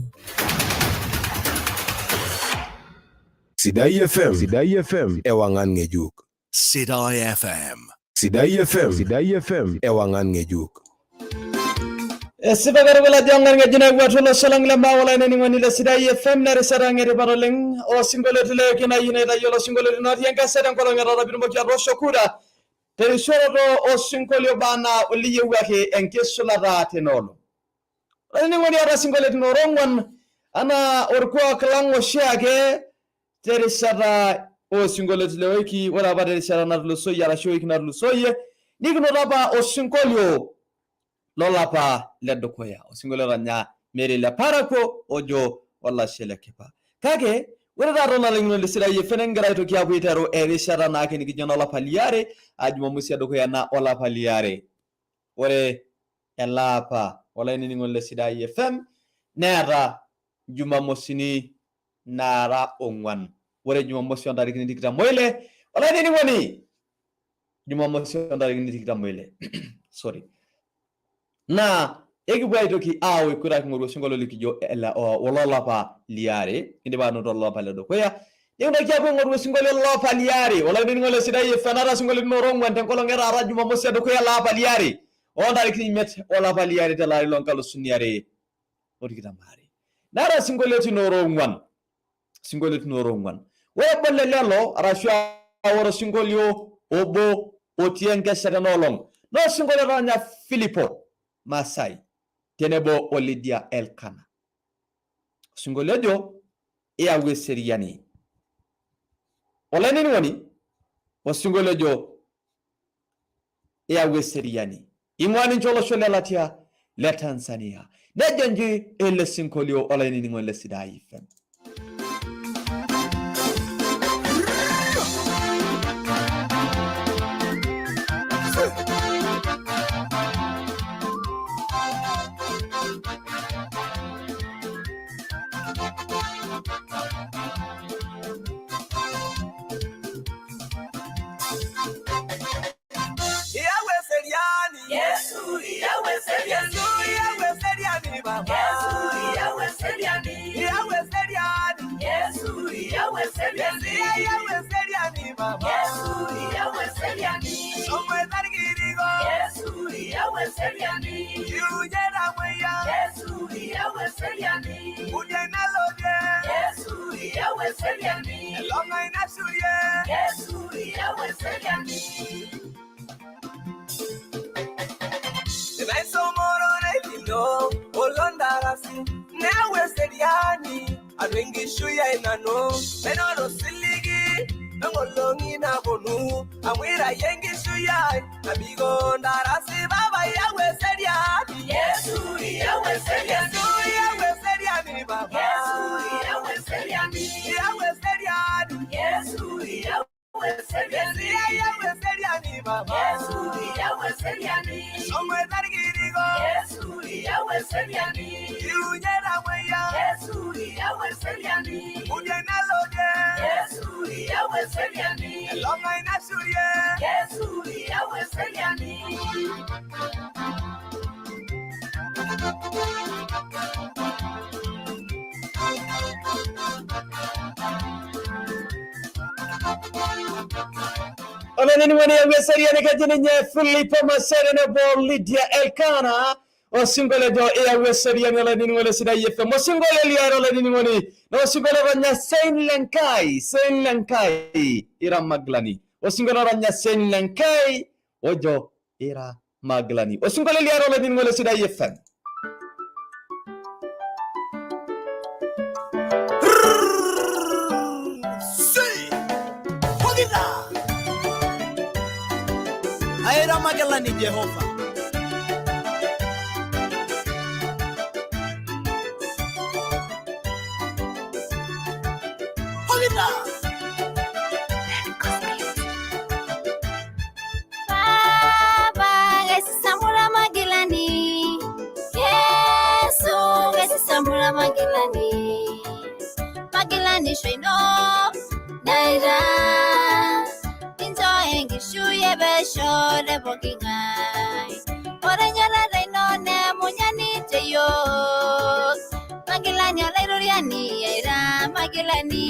Sidai FM ewangan ngejuk Sidai FM Sidai FM ewangan ngejuk Sibagara wala jangan ngajina watolo salang lamba wala nani ngani la Sidai FM na resara ngere baroleng o singole tele kina yine da yolo singole na tianga sedang kolong ngara binu mokia rosokura terisoro o singole bana uliye wake enkesula da tenolo Ani ngoni ara singole tinorongon ana orkwa klango shake terisara o singole tele wala ba terisara na luso yara shoik na luso ye nikno raba o singolio lola pa leddo koya o singole ranya mere la parako ojo wala shele kepa kage wala rola lingno le sira ye fenengara to kiabu itaro erisara na kini kijono la paliare ajuma musia do koya na ola paliare ore elapa wala nini ngol Sidai FM nara juma mosini nara ongwan wala juma mosi ondari kini dikita moile wala nini ngoni juma mosi ondari kini dikita moile sorry na egi bwa itoki awe kura ngoro singolo likijo ela wala lapa liare indi ba no dolla pale do koya yendo kiapo ngoro singolo lapa liare wala nini ngol Sidai FM nara singolo no rongwan tan kolo ngera ara juma mosi do koya lapa liare Onda kini met ola paliare talari lonkalo sunyare odikita mari nara singoleti norongwan we bolle lelo arashwa woro singolio obo otienke serenolong no singole ranya Filippo Masai tenebo Olidia Elkana singolejo eawe seriani wala nini woni o singolejo eawe seriani Imwani njolo shole latia le Tanzania nejonji ele sinkolio olaini ningo le Sidai FM. Oleni wani ya wesari ya nikajini nye Filipo Maserene bo Lydia Elkana osingole do ya wesari ya oleni wale Sidai FM osingole liara oleni wani na osingole ranya Sain Lankai ira Maglani osingole ranya Sain Lankai ojo ira Maglani osingole liara oleni wale Sidai FM. Aira Maglani Jehova. Holida. Baba, gesi Samura Maglani. Yesu, gesi Samura Maglani. Maglani shino, Naira. Shuye besho le bokingai oranyala reino ne munyani teyo Maglani oleriani era Maglani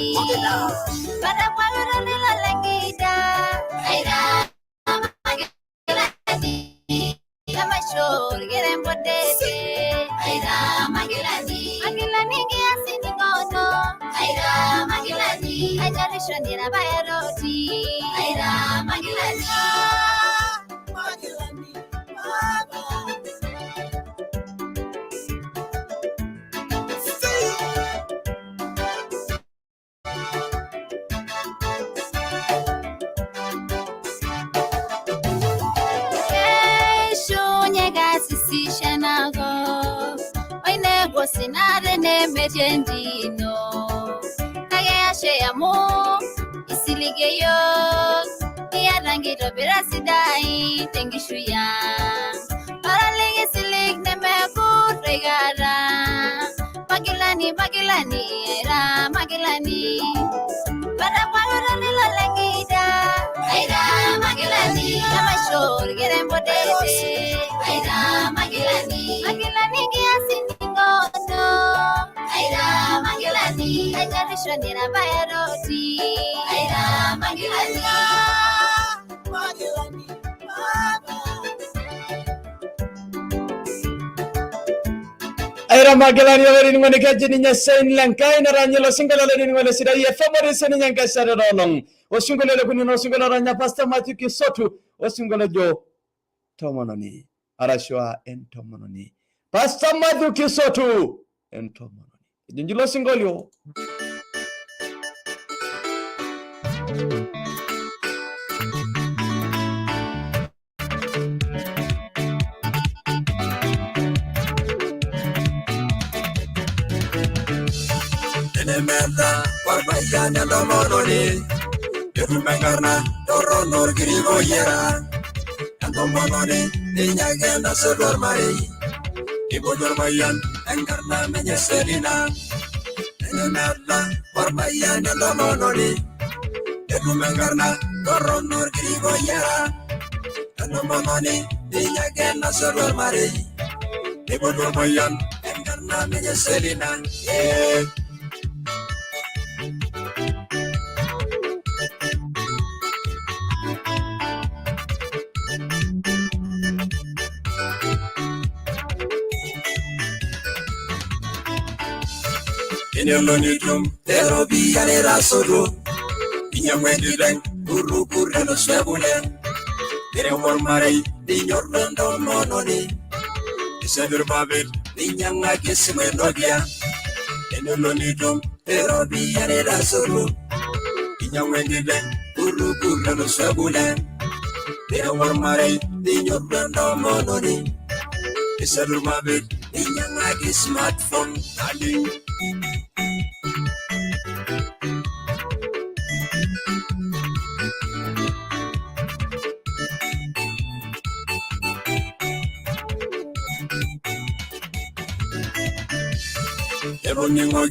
para mwalo la langida era Maglani kama shor gerem bodete era Maglani kiasi ningono era Maglani ajarisho nira bayaroti era Maglani Sinare ne mejendino kage ashe amo isiligeyo ya rangi robira Sidai tengishuya paralege silig ne mekutregara Maglani era Maglani para pagara la langida era Maglani kama shor gerem bodete era Maglani kiasi Aira Maglani, ajarisho nira bayaroti. Aira Maglani, Aira Maglani oleni wani kajini nya Sain Lankai na ranyelo singala oleni wani Sidai FM oriseni nyanka sare rolong osingole le kunino singala ranya Pastor Matthew Kisotu osingole jo tomononi arashwa entomononi Pastor Matthew Kisotu entomononi jinjilo singolio Enemela Barbayan and Mononi Yumangarna Toronor Grigo Yera and the Mononi Niagana Sodor Mari Ibodor Mayan and Garna Meneselina Enemela Barbayan and Mononi Yumangarna Toronor Grigo Yera and the Mononi Niagana Sodor Mari Ibodor Mayan and Garna Meneselina. Yeah. Inyolonitum, Terobi Yanera Sodo, Inyamwendileng, Guru Kurano Swabule, Terewar Mari, Dinyorlando Mononi, Isadur Babel, Inyanga Kissimenodia, Inyolonitum, Terobi Yanera Sodo, Inyamwendileng, Guru Kurano Swabule, Terewar Mari, Dinyorlando Mononi, Isadur Babel, Inyanga Smartphone, darling. Eroningo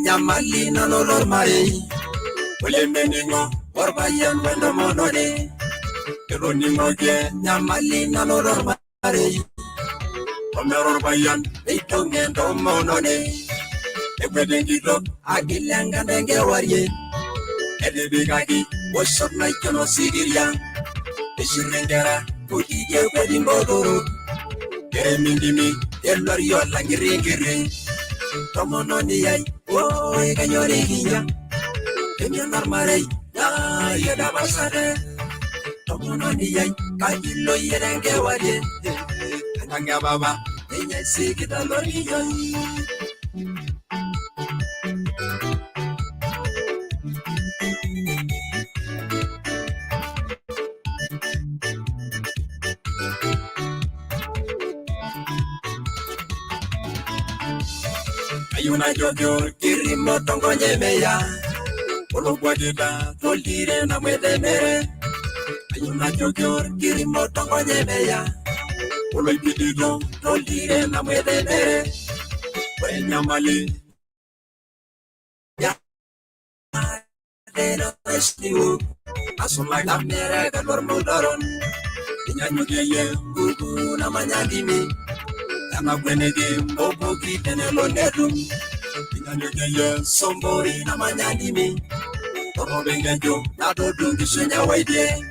nyamalina nolor mari Olemeningo Orbayan wendo monode Eroningo nyamalina nolor mari Omeror bayan Itongendo monode Ebedengito Agilanga denge warye Edebigagi Wasop na ikono sigiria Ishirendera Kutije kwedimbodoro Keremindimi Elorio langiringiri Tomono ni ay, oh, kanyori hinya. Kenya narmarei, ya da basade. Tomono ni ay, kajilo yerenge wade. Kananga baba, kenya sikita lori yoy. Ayuna jojo kirimo tongo nyemeya Olo guadida toldire na mwede mere Ayuna jojo kirimo tongo nyemeya Olo ibidido toldire na mwede mere Kwe nyamali Ya Deno esniu Asuma na mere kalor mudaron Inyanyugeye gugu na manyadimi Tama kwenege mbobo kitene lonetum Inanyogeye sombori na manyadimi Toro bengenjo na dodungi swenya waide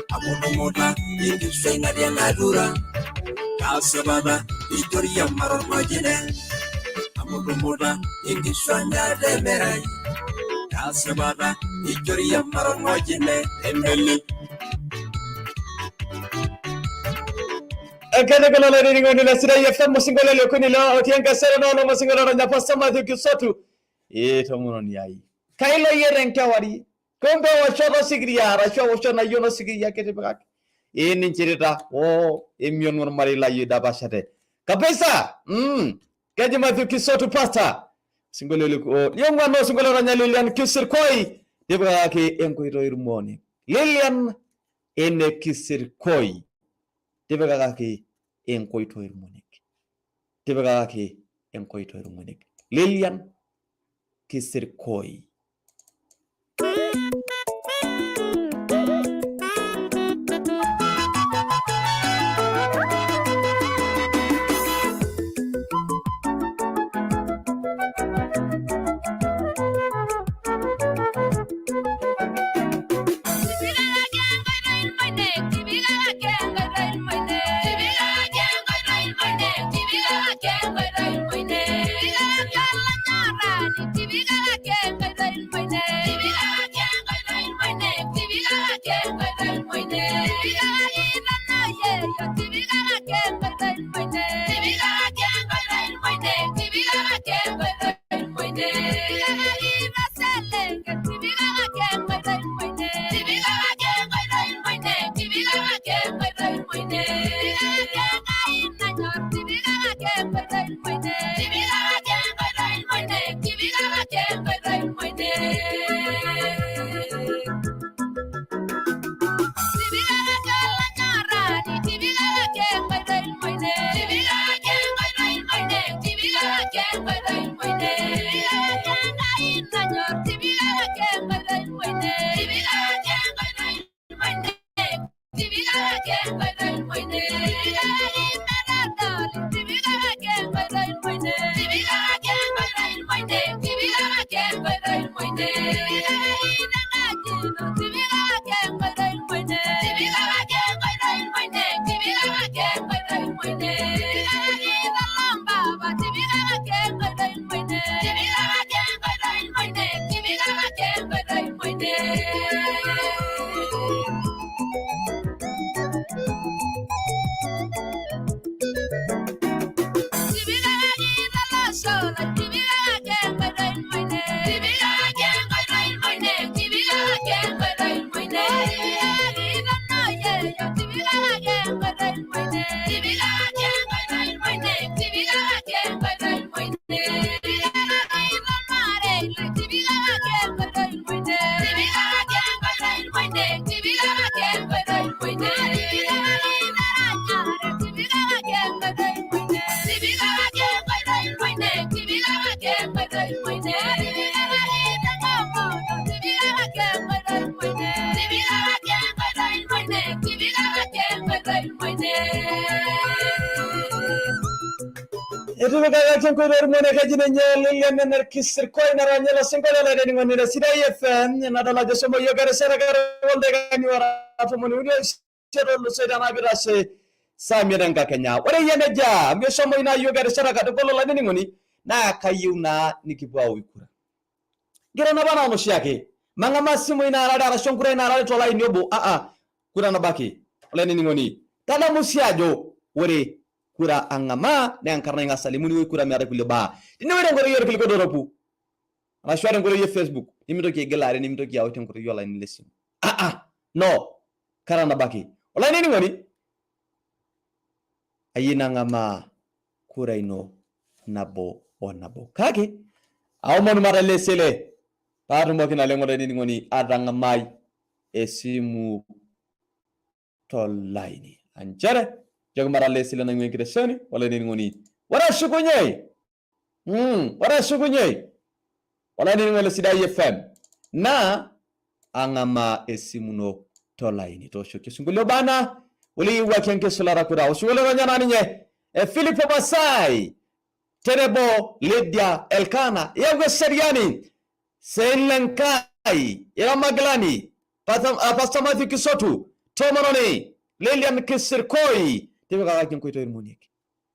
Amono moda ingi swenga dia ngadura Kasebada itori ya maron majine Amono moda ingi swenya de merai Kasebada itori ya maron majine Embele Kene kono la ringo ni la sida FM musingole le kuni la otianga sere no musingole ro nya pasama de kisotu to muno ni ai kailo yeren kawari kombe wa chodo sigriya ra chowo chona yono sigriya kete bak ni chirita emion mon mari la yida basate kabisa kaje ma de kisotu pasta singole le ko yonga no singole ro nya lilian kisir koi de bak enko ro irmoni lilian ene kisir koi de bak en koyto irmonik tebegake en koyto irmonik Lilian kisir koy Give Itu kaya kung muna kajina niya lilian na kisir ko na ranya la singkola la deni ngani Sidai FM na dala jaso mo yoga sera kara wolde kani wara afu mo ni sero lo seda na birase sami ranga Kenya ore yene ja mi so mo ina yoga sera kara bolo la deni ngoni na kayuna nikibwa wikura gira na bana no shiake manga masimu ina rada ra shonkura ina rada tola inyobo kura na baki ole ni ngoni tala musiajo ore kura angama ne ankarna nga salimuni we kura mi ara kule ba ina wede ngoro yor kile ko doropu ana shware ngoro ye Facebook nimito ki gelare nimito ki awte ngoro yola ni lesim no karana baki wala nini ngoni ayina ngama kura ino nabo onabo kage aw mon mara lesele paru mo kina le ngoro nini ngoni adanga mai esimu tolaini anjare jago mara lesile na ngwe kresoni wala nini ngoni wara shukunye wala nini ngole Sidai FM na angama esimuno tolaini to shoke sungulio bana uli wakenke solara kura ushule wanyana ninye Philip Basai Terebo Lydia Elkana yago seriani Selenkai ya Maglani Pastor Matthew Kisotu Tomononi Lilian Kisirkoi Tiba kawakin ko ito irmoniek.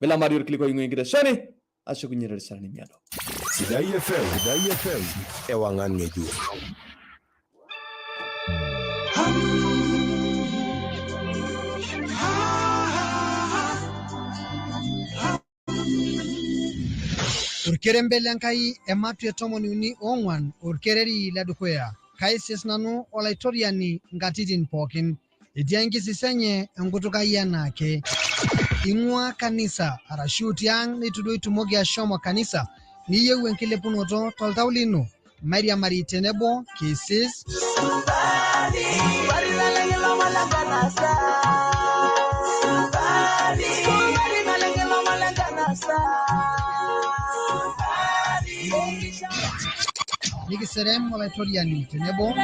Bela Mario kliko yung ngire shani aso kunyira risani miado. Sidai FM ewangan ngeju. Urkere mbele ankai ematu etomoni uni ongwan urkereri ladukoya. Kai sesnanu olaitoriani ngatitin pokin. Idiangi sisenye ngutuka yanake. Ingwa kanisa arashu tiang nitudu itumogi ashoma kanisa niye wenkile punoto toltaulino Maria Mari Tenebo Kisis Niki serem molaitoriani Tenebo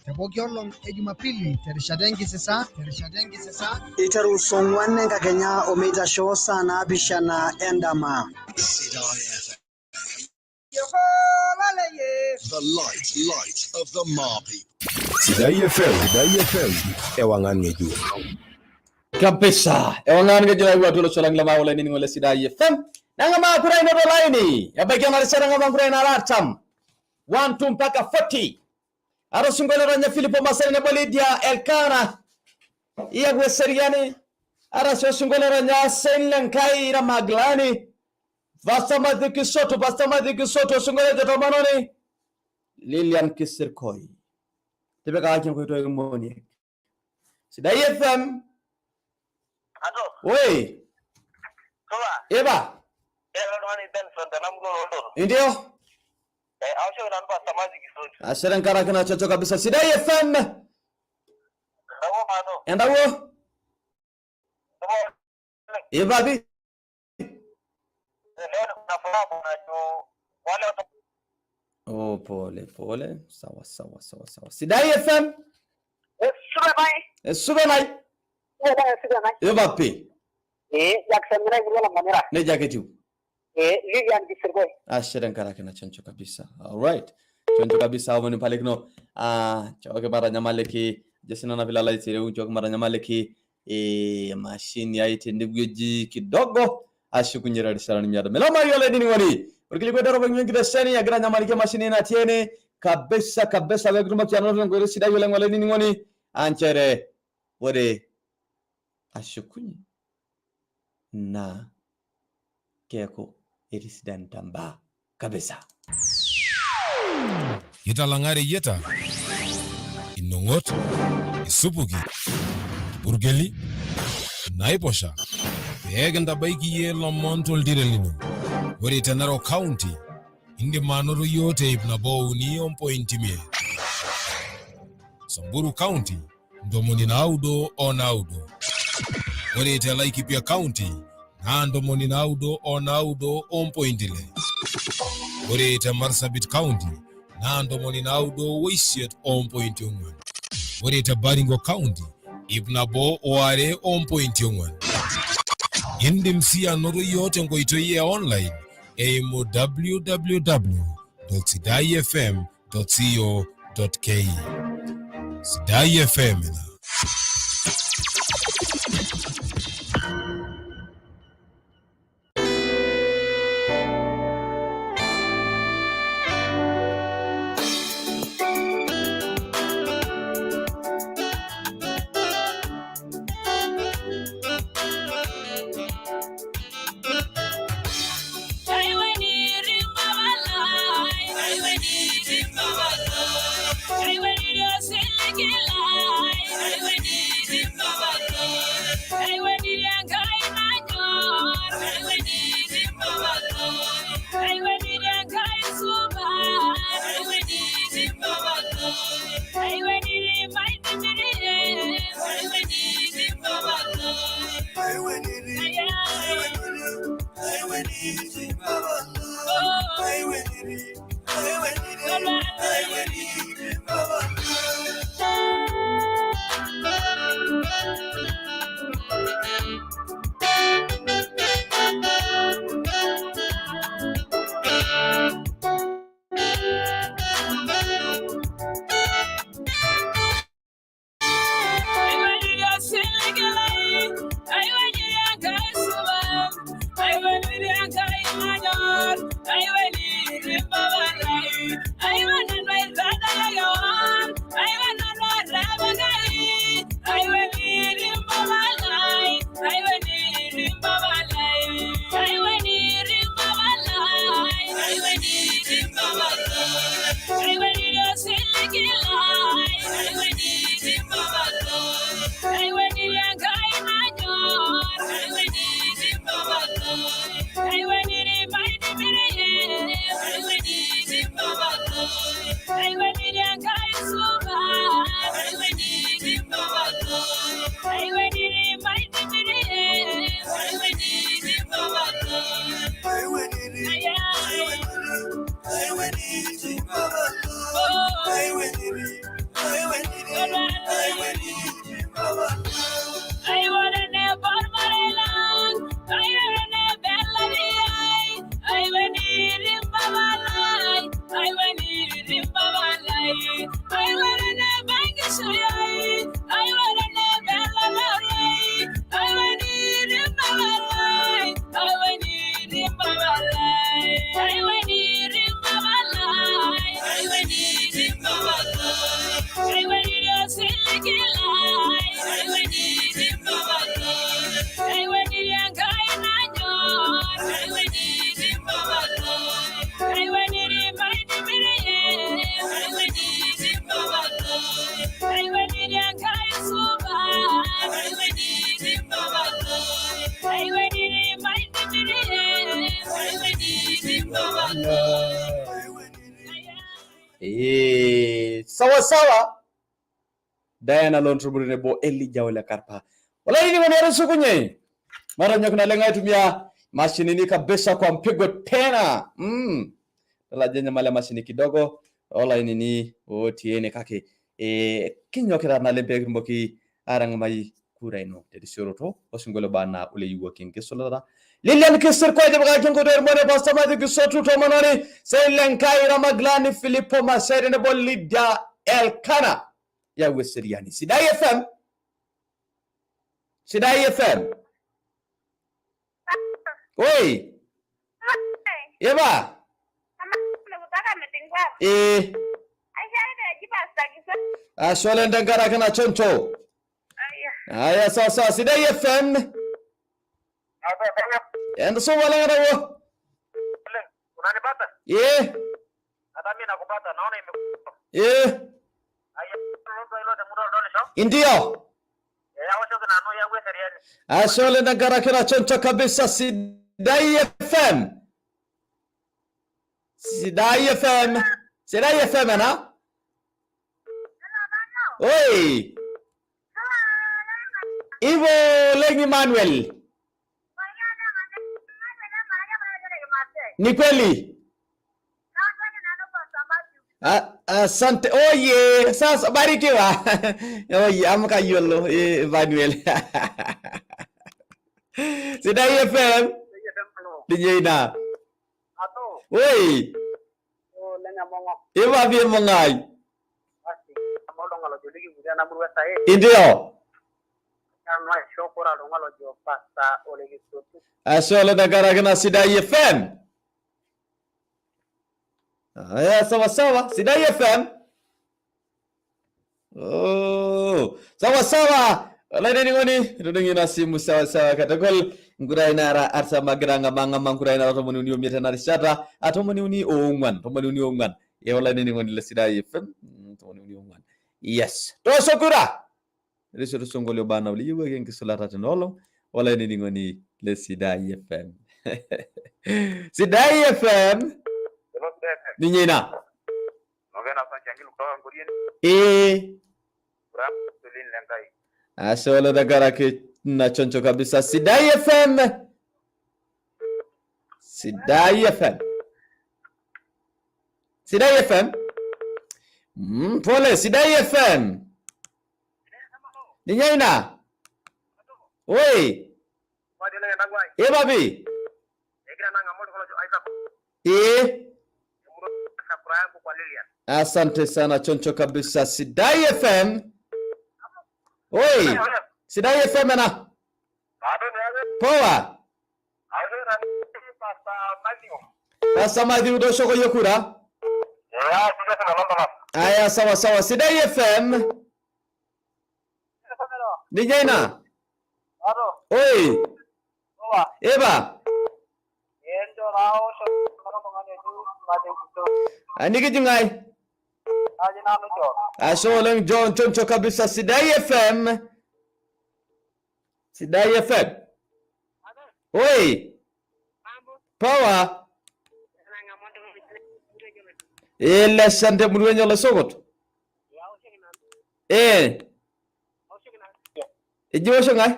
Tebokiolong Jumapili terishadengi sesa itaru songwanne Kenya omita show sana bishana endama The light of the Marpi. Sidai FM ewangan ngeju. Kabisa ewangan ngeju na watu solang lama wala nini ngole Sidai FM nangama kurai no laini yabaki amarisana ngama kurai na ratam 1 mpaka 40 arosungole ranya Filipo Masai na Lydia Elkana iya gwe seriani arasungole ranya Selenkai ra Maglani Pastor Kisoto sungole joto manoni Lilian Kisirkoi tibe ka akin ko to ngoni Sidai FM Ato we Kowa eba Ero ni Benson da namgo ndo ndio Ausho nan ba tamazi kisoti. Ashirin karakana chocho kabisa. Sidai FM. Dawo mano. Endawo. Ibabi. Leo nafahamu nacho wale Oh, pole. Sawa. Sidai FM. Sube mai. Ibabi. Jackson mena gila manera. Ne jaketu. Vivian Kisirboy. Ashirin karakana choncho kabisa. All right. Choncho kabisa hapo ni pale kino. Choke mara nyamaleki. Jesina na vila laiti leo choke mara nyamaleki. Mashini ya itendiguji kidogo. Ashukunyira risala ni miada. Melama yole nini wani. Urikilipo daro bengi kita seni ya gira nyamaleki mashini na tiene. Kabisa wegruma kianono ngwere sida yole ngwale nini wani. Anchere. Wore. Ashukunyi. Na. Keko. Irisidan tamba. Kabisa. Yeta langare yeta. Inongot. Isupuki. Burgeli. Naiposha. Egenda baiki ye Lomontol direlino. Wori Narok County. Indi manoro yote ibnabo uni ompointimie. Samburu County. Ndomoni naudo onaudo. Wori Laikipia County. Nandomoni naudo onaudo ompointile. Wori Marsabit County. Nandomoni naudo Waisiet ompointiungwan. Wori Baringo County. Ibnabo oare ompointiungwan. Indimsia noro yote ngoitoye online. Emo www.sidaifm.co.ke. Sidai FM. I sawa Diana Lontruburi bo Elijah wala karpa wala nini wanaera sukunye mara nyakuna lenga tumia mashini ni kabisa kwa mpigo tena la jenya mala mashini kidogo wala nini otiene kake kinyokira na lembe mboki arang mai kuraino dedi soroto osungolo bana ule yugo kinke solada Lilian Kisir kwa jabaga kinko der mone bastama de gisotu to manoni Selen Kaira Maglani Filippo Masere ne Bolida Elkana ya Wesiriani Sidai FM Oi Eba Ashole ndangara kana choncho Aya sasa Sidai FM Endo so wala ngarawo Unanipata? Hata mimi nakupata naona imekuwa. Indio Ashole ndangara kana choncho kabisa Sidai FM na Oi Ivo Lengi Manuel Ni kweli? Asante. Oye, sasa barikiwa. Oye, amka yolo Emmanuel. Sidai FM. Dijeina. Oi. Iwa bi mongai. Indio. Asole negara kena Sidai FM. Ya sawa Sidai FM. Sawa lain ngoni rudungi nasimu sawa katagol ngurai nara arsa magranga manga mangkurai nara tomoni uni omita narishata atomoni uni ongan ya wala nini ngoni le Sidai FM tomoni uni ongan yes to sokura riso songolio bana uli yuwa gengi solata tenolo wala nini ngoni le Sidai FM Sidai FM Ninyina. Nogena sanjangilu kwa ngurien. Tulin lengai. Asole dagara ke na choncho kabisa Sidai FM. Pole Sidai FM. Ninyina. Oi. Babi. Asante sana choncho kabisa Sidai FM. Oi. Sidai FM na. Poa. Pasa madhi udosho yokura. Aya sawa Sidai FM. Nijaina. Oi. Eba. Aniki jingai. Asholeng John choncho kabisa Sidai FM. Oi. Power. Ele sante mwenye la sogot. Ijiwasho ngai.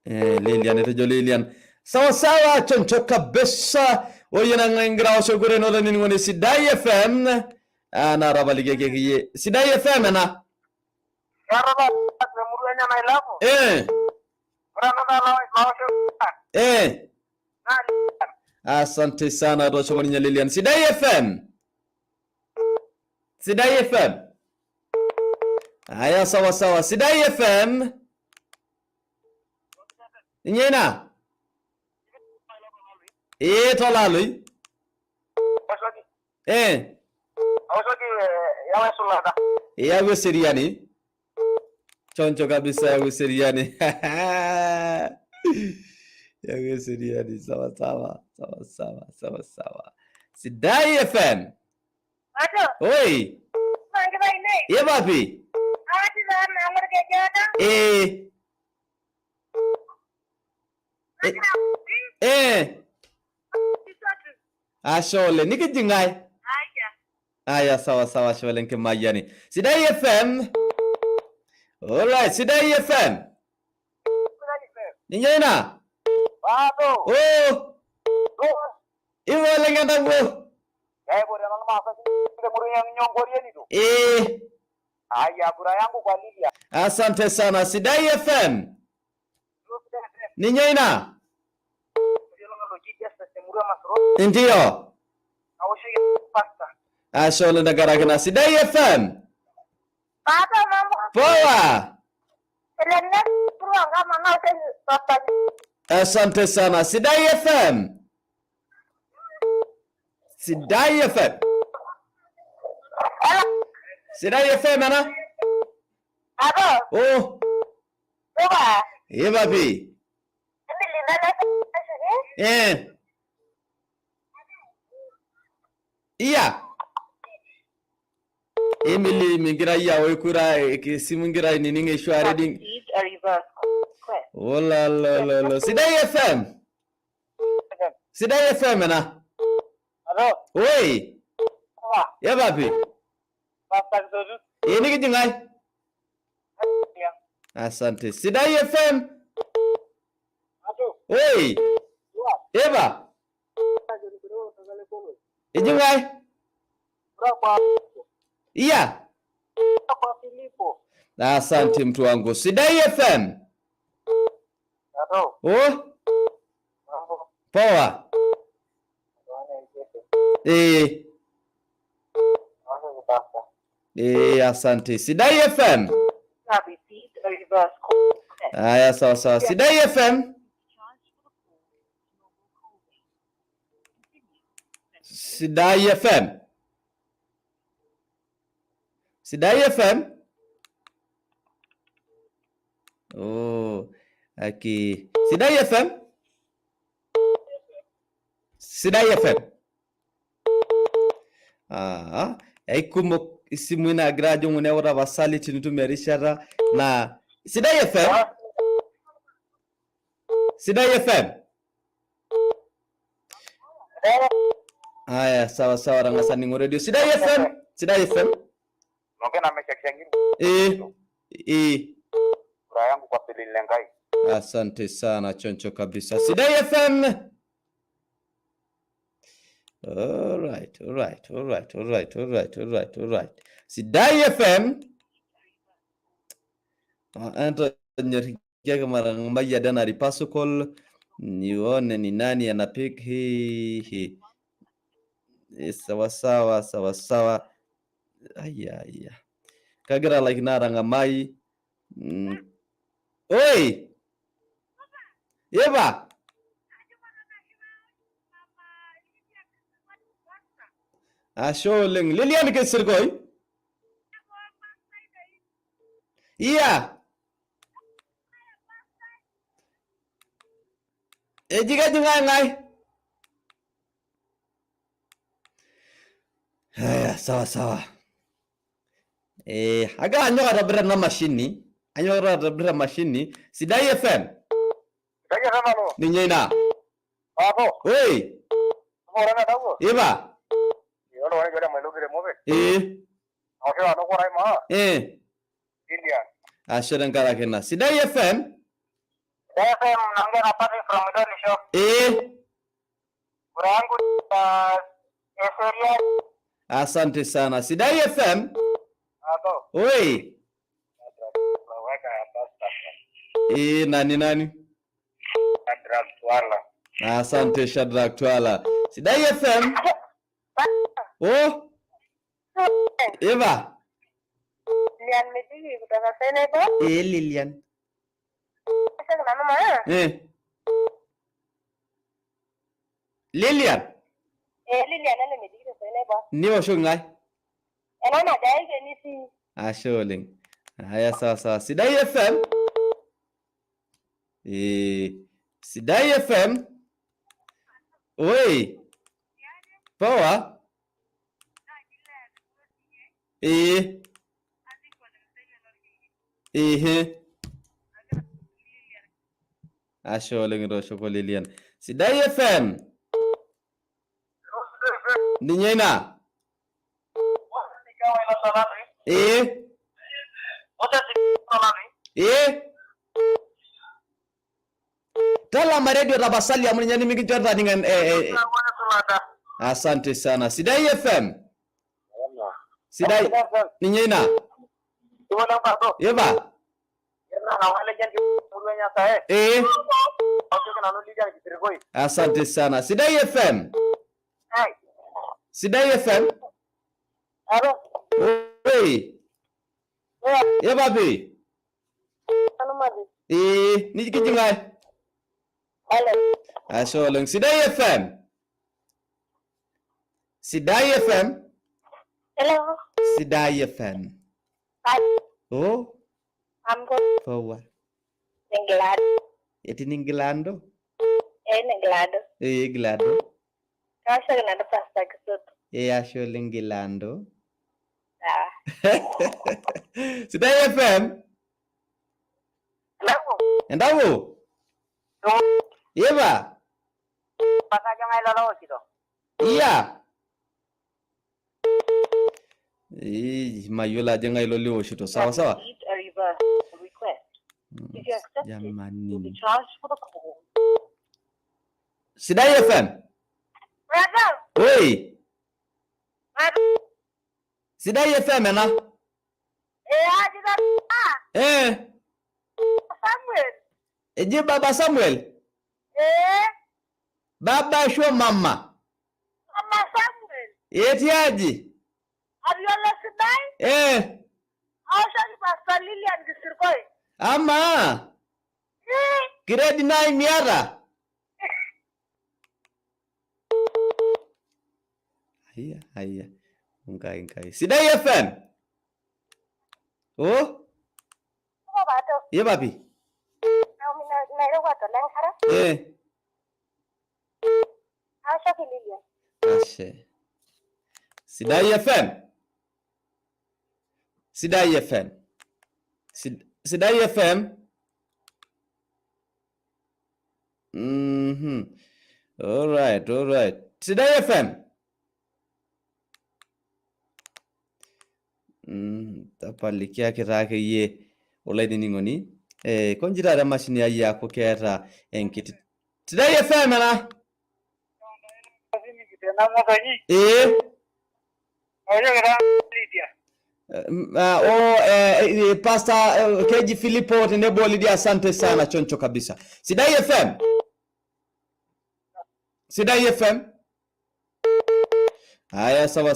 Lilian ito Lilian. Sawa choncho kabisa. Oye na ngira osogure no nini ngoni Sidai FM. Ana rabalige keke Sidai FM na. Yaraba murwenya na ilapo. Asante sana docho mwenye Lilian. Sidai FM. Aya sawa Sidai FM. Nyena. Tolalui. Yawe Siriani. Choncho kabisa yawe Siriani. Yawe Siriani. Sawa. Sidai FM. Oi. Babi. Ashole niki jingai. Aya, sawa sholenke mayani. Sidai FM. Alright, Sidai FM. Ninyoina. Bado. Oh. Iwo lengenda ngo. Bora na mama sasa muri yang nyongoria nido. Aya bura yangu kwa Lydia. Asante sana Sidai FM. Ninyoina. Ndio. Ashole negara kena Sidai FM. Papa mama. Poa. Elena ruanga mama papa. Asante sana Sidai FM. Sidai FM. Sidai FM ana? Ado. Oh. Poa. Babi. Iya. Emily mingira ya wekura kisimungira nininge shware ding. Ola la. Sidai FM. Sidai FM na. Ado. Oi. Poa. Babi. Papa zodu. Ini kijingai. Asante. Sidai FM. Oi. Eba. Ijingai. Iya. Asante mtu wangu. Sidai FM. Oh. Poa. Asante. Sidai FM. Aya, sawa. Sidai FM. Sidai FM. Sidai FM. Oh, okay. Sidai FM. Sidai FM. Kumok isimu ina grajo ngune ora basali tinitumia rishara na Sidai FM. Sidai FM. Aya, sawa rangasani ngo radio Sidai FM. Sidai FM. Mungkin ameshakishangi. Kura yangu kwa pili lengai. Asante sana choncho kabisa. Sidai FM. Alright. Sidai FM. Anta nyerikia marang maya dana ripaso call nione ni nani anapick hii. Sawa. Aya. Kagira like naranga mai. Oi. Eba. Asholeng Lilian ke sirgoi. Iya. Jika ngai. Aya, sawa. Aga anyo arabra na mashini. Sidai FM. Sidai FM alo. Ninyoina. Ado. Oi. Morana dawo. Eba. Yolo wani gada malugire mobe. Okay, ano ko ray ma? India. Ashirin kara kena. Sidai FM? Sidai FM nange napati from Indonesia. Kurangu Eseria. Asante sana. Sidai FM? Ato. Oi. Nani? Shadrack Twala. Asante Shadrack Twala. Sidai FM? Oh? Eva? Lilian Medigi kutoka Senegal. Lilian. Sasa kuna mama. Lilian? Lilian ana Medigi kutoka Senegal. Ni wa shungai? Mama dai ke nisi. Asholing. Haya sawa. Sidai FM? Sidai FM? Oi. Poa? Asholing Roshoko Lilian. Sidai FM? Ninyena? Tala radio tabasali amuni nyani mingi jorda dengan Asante sana. Sidai FM. Sidai. Ninyena. Yeba. Asante sana. Sidai FM. Sidai FM. Oi. Yeba bi. Ni kijingai. Asolong Sidai FM. Sidai FM. Hello. Sidai FM. Oh. Power. Nenglado. Eti ninglando. Nenglado. Glado. Kasha na pasta kusutu. Asho lingilando. Sidai FM. Endawo. Yeba. Pasa jangan lolo sido. Iya. Mayula jangan lolo sido. Sawa sawa. Jamani. Sidai FM. Oi. Sidai FM na. Samuel. Eje baba Samuel. Baba shwa mama. Mama Samuel. Eti aji. Abiola Sidai. Aosha ni Pastor Lilian Kisirkoi. Ama. Grade 9 miara. Haya. Ungai. Sidai FM. Oh? Iya babi. Ashe. Sidai FM. Sidai FM. Sidai FM. All right. Sidai FM. Tapalikia kirake ye oledi ningoni. Konjira mashini ya yako kera enkiti. Sidai FM na. Pastor Keji Filipo Tenebo Lidia, asante sana choncho kabisa. Sidai FM. Sidai FM. Haya sawa.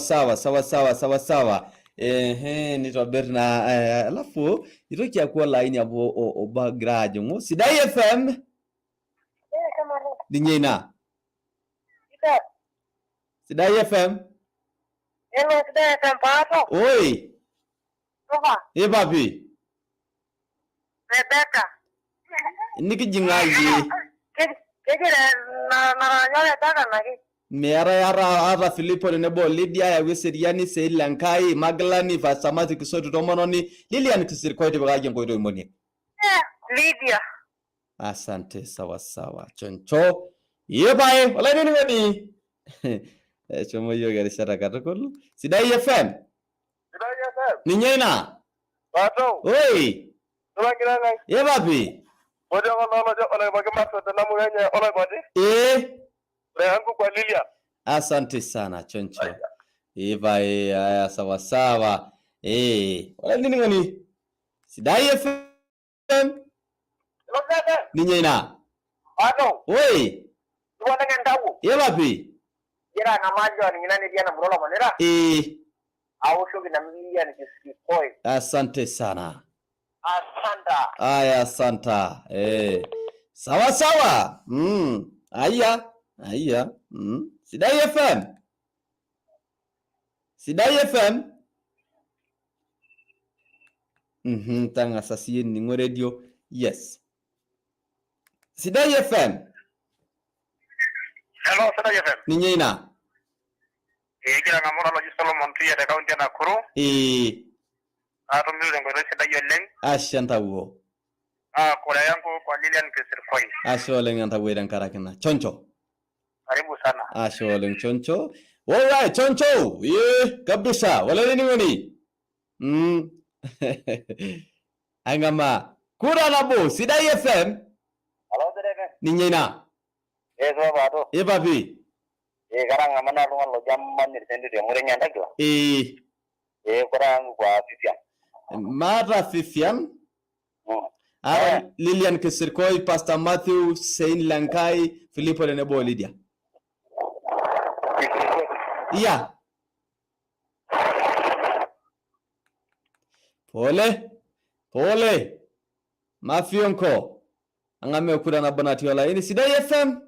Nito berna alafu itoki akuwa line abo oba grajo ngo. Sidai FM. Dinyena. Sidai FM. Sidai FM pato. Oi. Babi. Rebecca. Niki jingaji. Kejira na nyole daga nagi. Mera yara Filipo Nebo Lydia ya Wiseriani Seilankai Maglani Fasamati Kisoto Tomononi Lilian Kisirkoi Bagaji Ngodo Moni. Lydia. Asante sawa. Choncho. Yebae, wala nini wani? Chomo yoga risara katakolu. Sidai FM. Ninyena. Pato. Oi. Tuwa kirana. Yebabi. Moja oleh bagaimana tanamu yenye oleh bodi. Rehangu kwa Lilia. Asante sana choncho. Yebae haya sawa. Wala nini wani? Sidai FM. Ninyena. Pato. Oi. Tuwa dengan tahu. Yebabi. Jira namajo ni nani dia na mrola manera. Awusho na Lilia ni Kisirkoi. Asante sana. Asanta. Aya santa. Sawa. Aya. Sidai FM. Tanga sasiye ningo radio. Yes. Sidai FM. Hello, Sidai FM. Ninyena. Kira ngamura loji Solomon tuya da kaunti na Kuru. Ato mbiru ngo Sidai Yeleng. Ashanta wo. Kura yangu kwa Lilian Kisirkoi. Ashole nganta wedan karakina. Choncho. Karibu sana. Ashole choncho. Alright, choncho. Kabisa. Wala nini wani? Angama. Kura nabo, Sidai FM. Halo, Sidai FM. Ninyena. So bato. Papi. Karang amana lungan lo jam manir sendi de murenya ndagwa. Kurang kwa Fifian. Mara Fifian. Lilian Kesirkoi, Pastor Matthew, Saint Lankai, Filippo Lenebo Lydia. Yeah. Pole. Mafionko. Angame okura na bonati wala ini Sidai FM.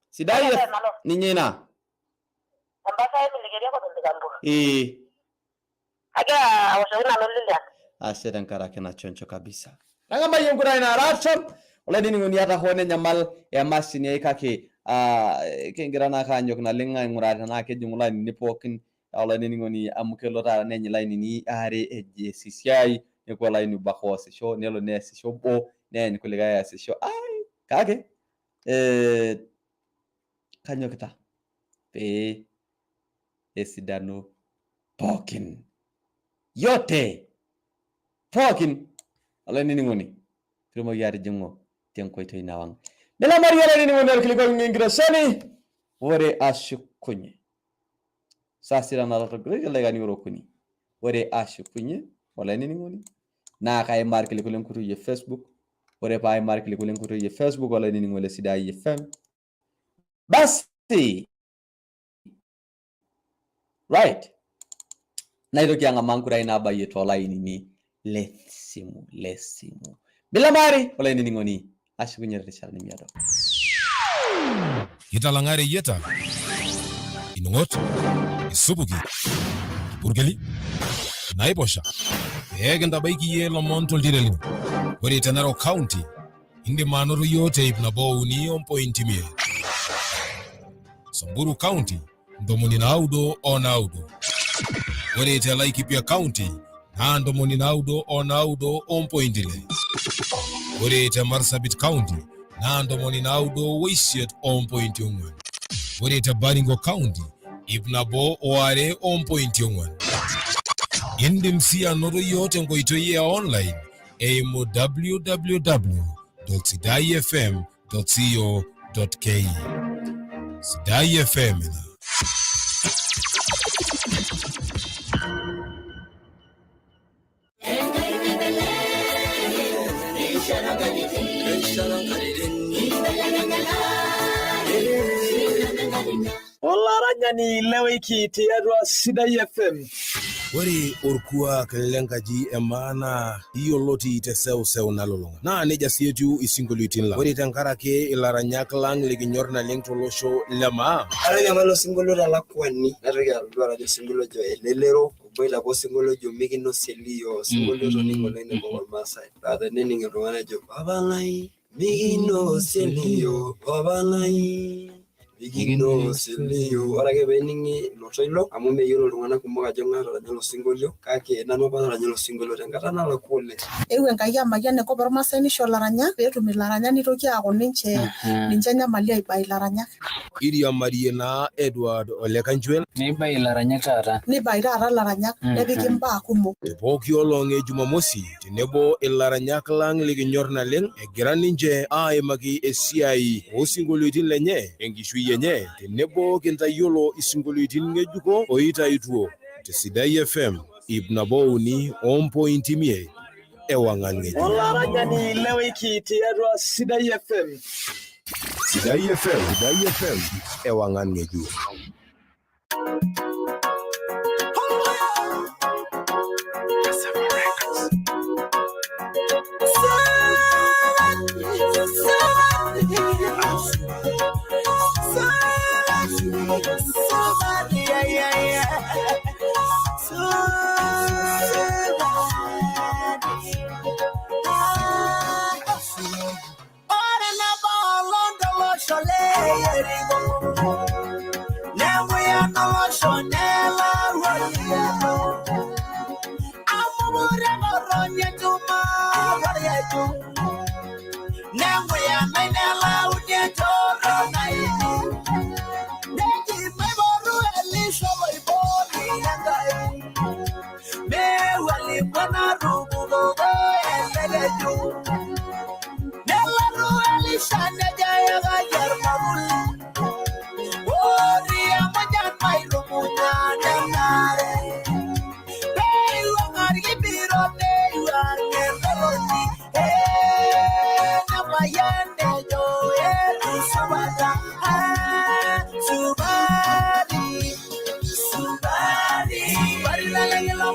Sidai FM. Ninyena. Ambasa hivi nigeria kwa ndigambo. Aga awashauri na Lilian. Aseden karake na choncho kabisa. Angama yongura ina raption. Ola dini ngoni ata hone nyamal ya masini ya ikake kengira na kanyo na lenga ngurata na ke jungula ni pokin ola dini ngoni amuke lota nenyi line ni are eje sisiai ne ko line bako se show nelo ne se show bo ne ko lega ya se show ai kake kanyo kita pe esidano pokin yote pokin ola dini ngoni Primo yari jungo tiang ito inawang. Nila Maria ni ngoni kliko ngingirasani ore ashukunye. Sasira na rogre lega ni urokuni. Ore ashukunye wala ni ngoni. Na kay mark kliko ngkuru ye Facebook. Ore pa ay mark kliko ngkuru ye Facebook wala ni ngole Sidai FM. Basti. Right. Na ito kya nga mangkuray na ba yeto wala ini lesimu. Bila mari oleh ini ngoni ashukunya Richard ni miado. Kita langare yeta. Inungot. Isubuki. Burgeli. Naiposha. Egenda baiki ye lomontol direlin. Wori Tanaro County. Inde manoro yote ipna bo uni on point mie. Samburu County. Ndomoni na audo on audo. Wori Laikipia County. Ndomoni na audo on point ile. Wori Marsabit County. Ndomoni na audo Waisiet on point yungwan. Wori Baringo County. Ibnabo oare on point yungwan. Indimsia noro yote ngoito ye online. Emo www.sidaifm.co.ke. Sidai FM. Olaranya ni lewe kiti yadwa Sidai FM. Wari orkua kelengaji emana iyo loti ite sew nalolonga. Na neja sietu isingoluitin la. Wari tankarake ilaranyak lang ligi nyorna lengtolosho lema. Aranya malo singolo la kwani. Narega alwara jo singolo jo elelero. Boila bo singolo jo mikino selio. Singolo jo ningolo ine bo masai. Bada nini ngerwana jo babalai. Mikino selio. Babalai. Bigino silio orage beningi lotoilo amume yoro lungana kumoga jonga ranyalo singolio kake nano bana ranyalo singolio tengata na lokole ewe nkaya magane ko barma ni sholaranya betu milaranya ni toki ako ninche nyamali ai laranya iri amariena Edward Olekanjwen ni laranya tata ni baira laranya nebiki mba kumo boki olonge Jumamosi tinebo ilaranya klang ligi nyorna len egraninje ai magi esiai o singolio tin lenye engishu yenye tenebo kenta yolo isingoluitin ngejuko oita ituo te Sidai FM ibnabouni on point mie ewangan ngejuko Olaranya ni lewe kiti yadwa Sidai FM. Sidai FM ewangan ngejuko.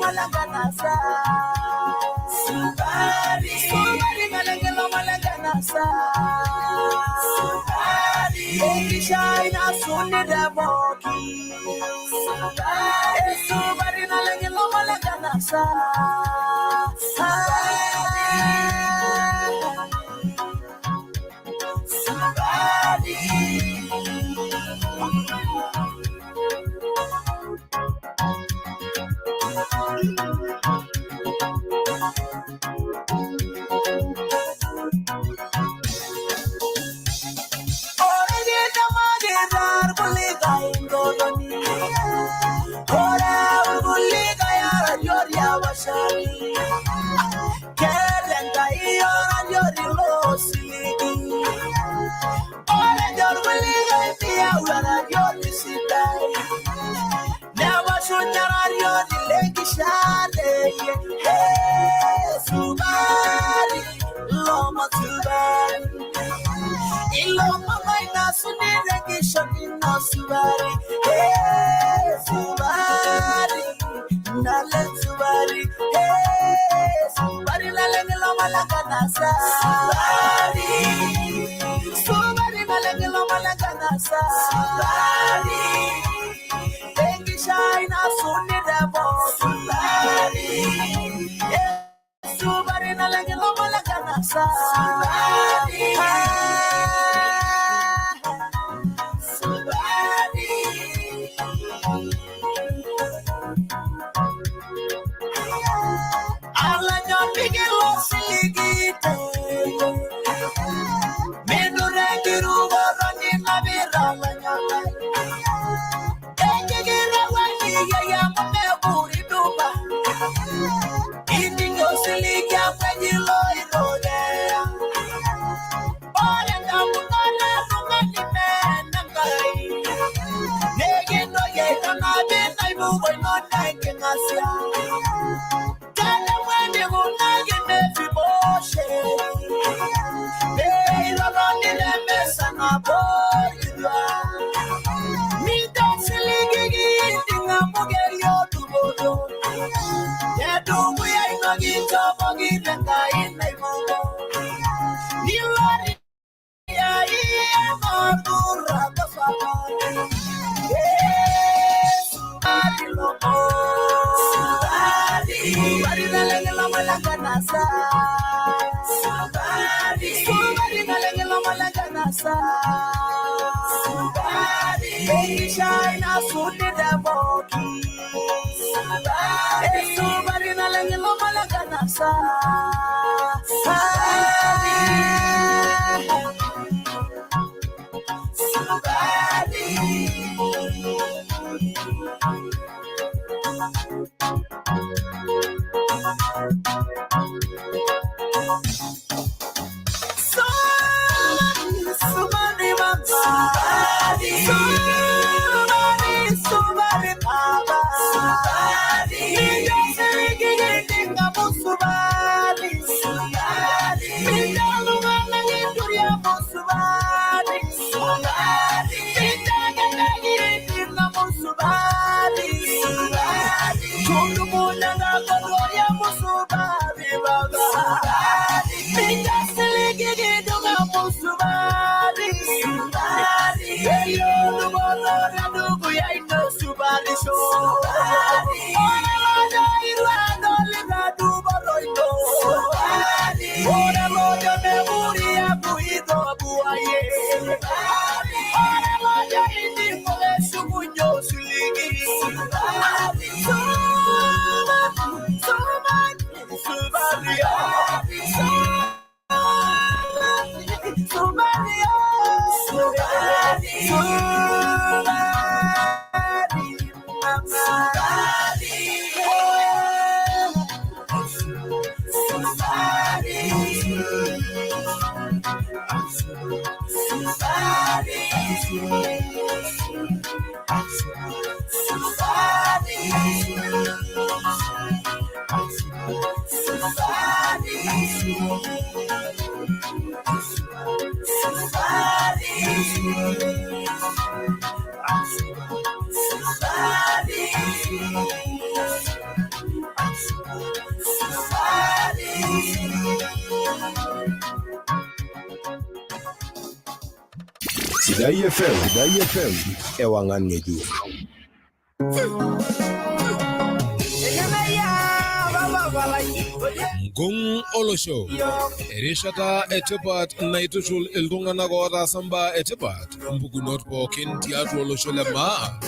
malaganasa. Somebody malangelo malaganasa. Somebody shine as soon as the boki. Somebody malangelo malaganasa. Somebody. Sidai FM ewangan ngeju. Ngung Olosho erishata etipat naitushul iltung'anak oota samba etipat mpukunot pookin tiatua olosho le maa.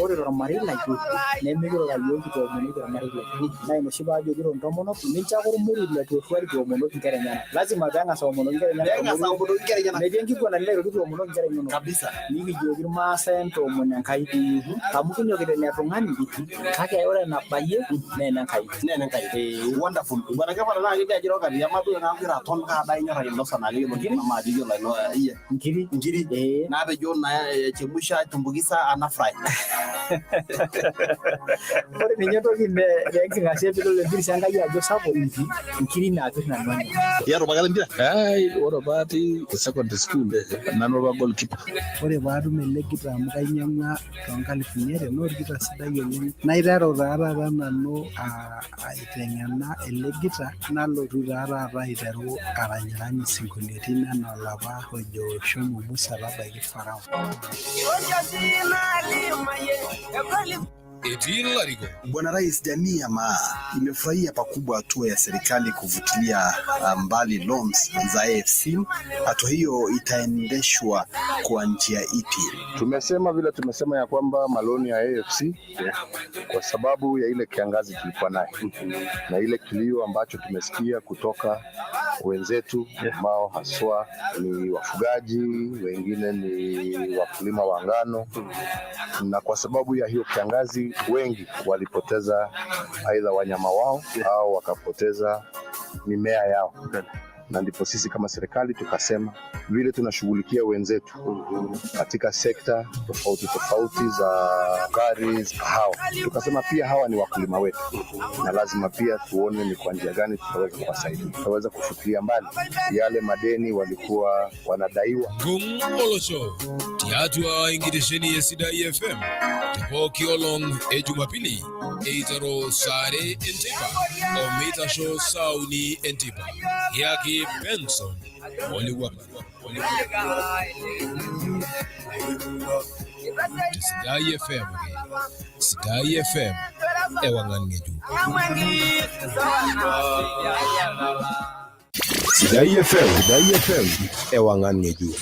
Ore tormarei lajo nemegiro lajo kitoomonoki tormarei lajo naa inoshi paajo giro ntomonok mincho ake ormori letuofuari toomonoki nkera enyenak lazima peeng'as aomonoki nkera enyenak metii enkiguana nilo aitoki toomonoki nkera inonok kabisa nikijoki irmaasai entoomon Enkai amu kinyokita ele tung'ani kake ore enabayie naa enenkai wonderful bwana kama na kitu ajira kati ya mabu na ngira ton ka dai nyora ino sana ile ngiri mama dijo la no ngiri na be jo na chemusha tumbukisa ana fry ore ninyo to kinde denga se bilo le ngiri sanga ya jo sabo ngiri na tu na nani ya ro bagala mbira oro bati secondary school nano ba goalkeeper ore baadu melegita amu kainyang'a tonkalifuni are no rikita sidai oleng naitero taata nanu aiteng'ena elegita nalotu taata aiteru aranyarany sinkolioitin enaa olapa ojo shomo Musa tabaiki Farao. Bwana Rais, jamii ya Maa imefurahia pakubwa hatua ya serikali kuvutilia mbali loans za AFC. Hatua hiyo itaendeshwa kwa njia ipi? Tumesema ya kwamba maloni ya AFC kwa sababu ya ile kiangazi tulikuwa nayo na ile kilio ambacho tumesikia kutoka wenzetu ambao haswa ni wafugaji, wengine ni wakulima wa ngano, na kwa sababu ya hiyo kiangazi wengi walipoteza aidha wanyama wao au wakapoteza mimea yao. Na ndipo sisi kama serikali tukasema vile tunashughulikia wenzetu katika sekta tofauti za gari, kahawa, tukasema pia hawa ni wakulima wetu na lazima pia tuone ni kwa njia gani tutaweza kuwasaidia, tutaweza kufikiria mbali yale madeni walikuwa wanadaiwa. Ngung Olosho tiatua ingirisheni ya Sidai FM tipoki olong Jumapili eitaro sare entipa o show sauni entipa yaki Benson Hollywood Sidai FM ewangan ngeju. Sidai FM ewangan ngeju.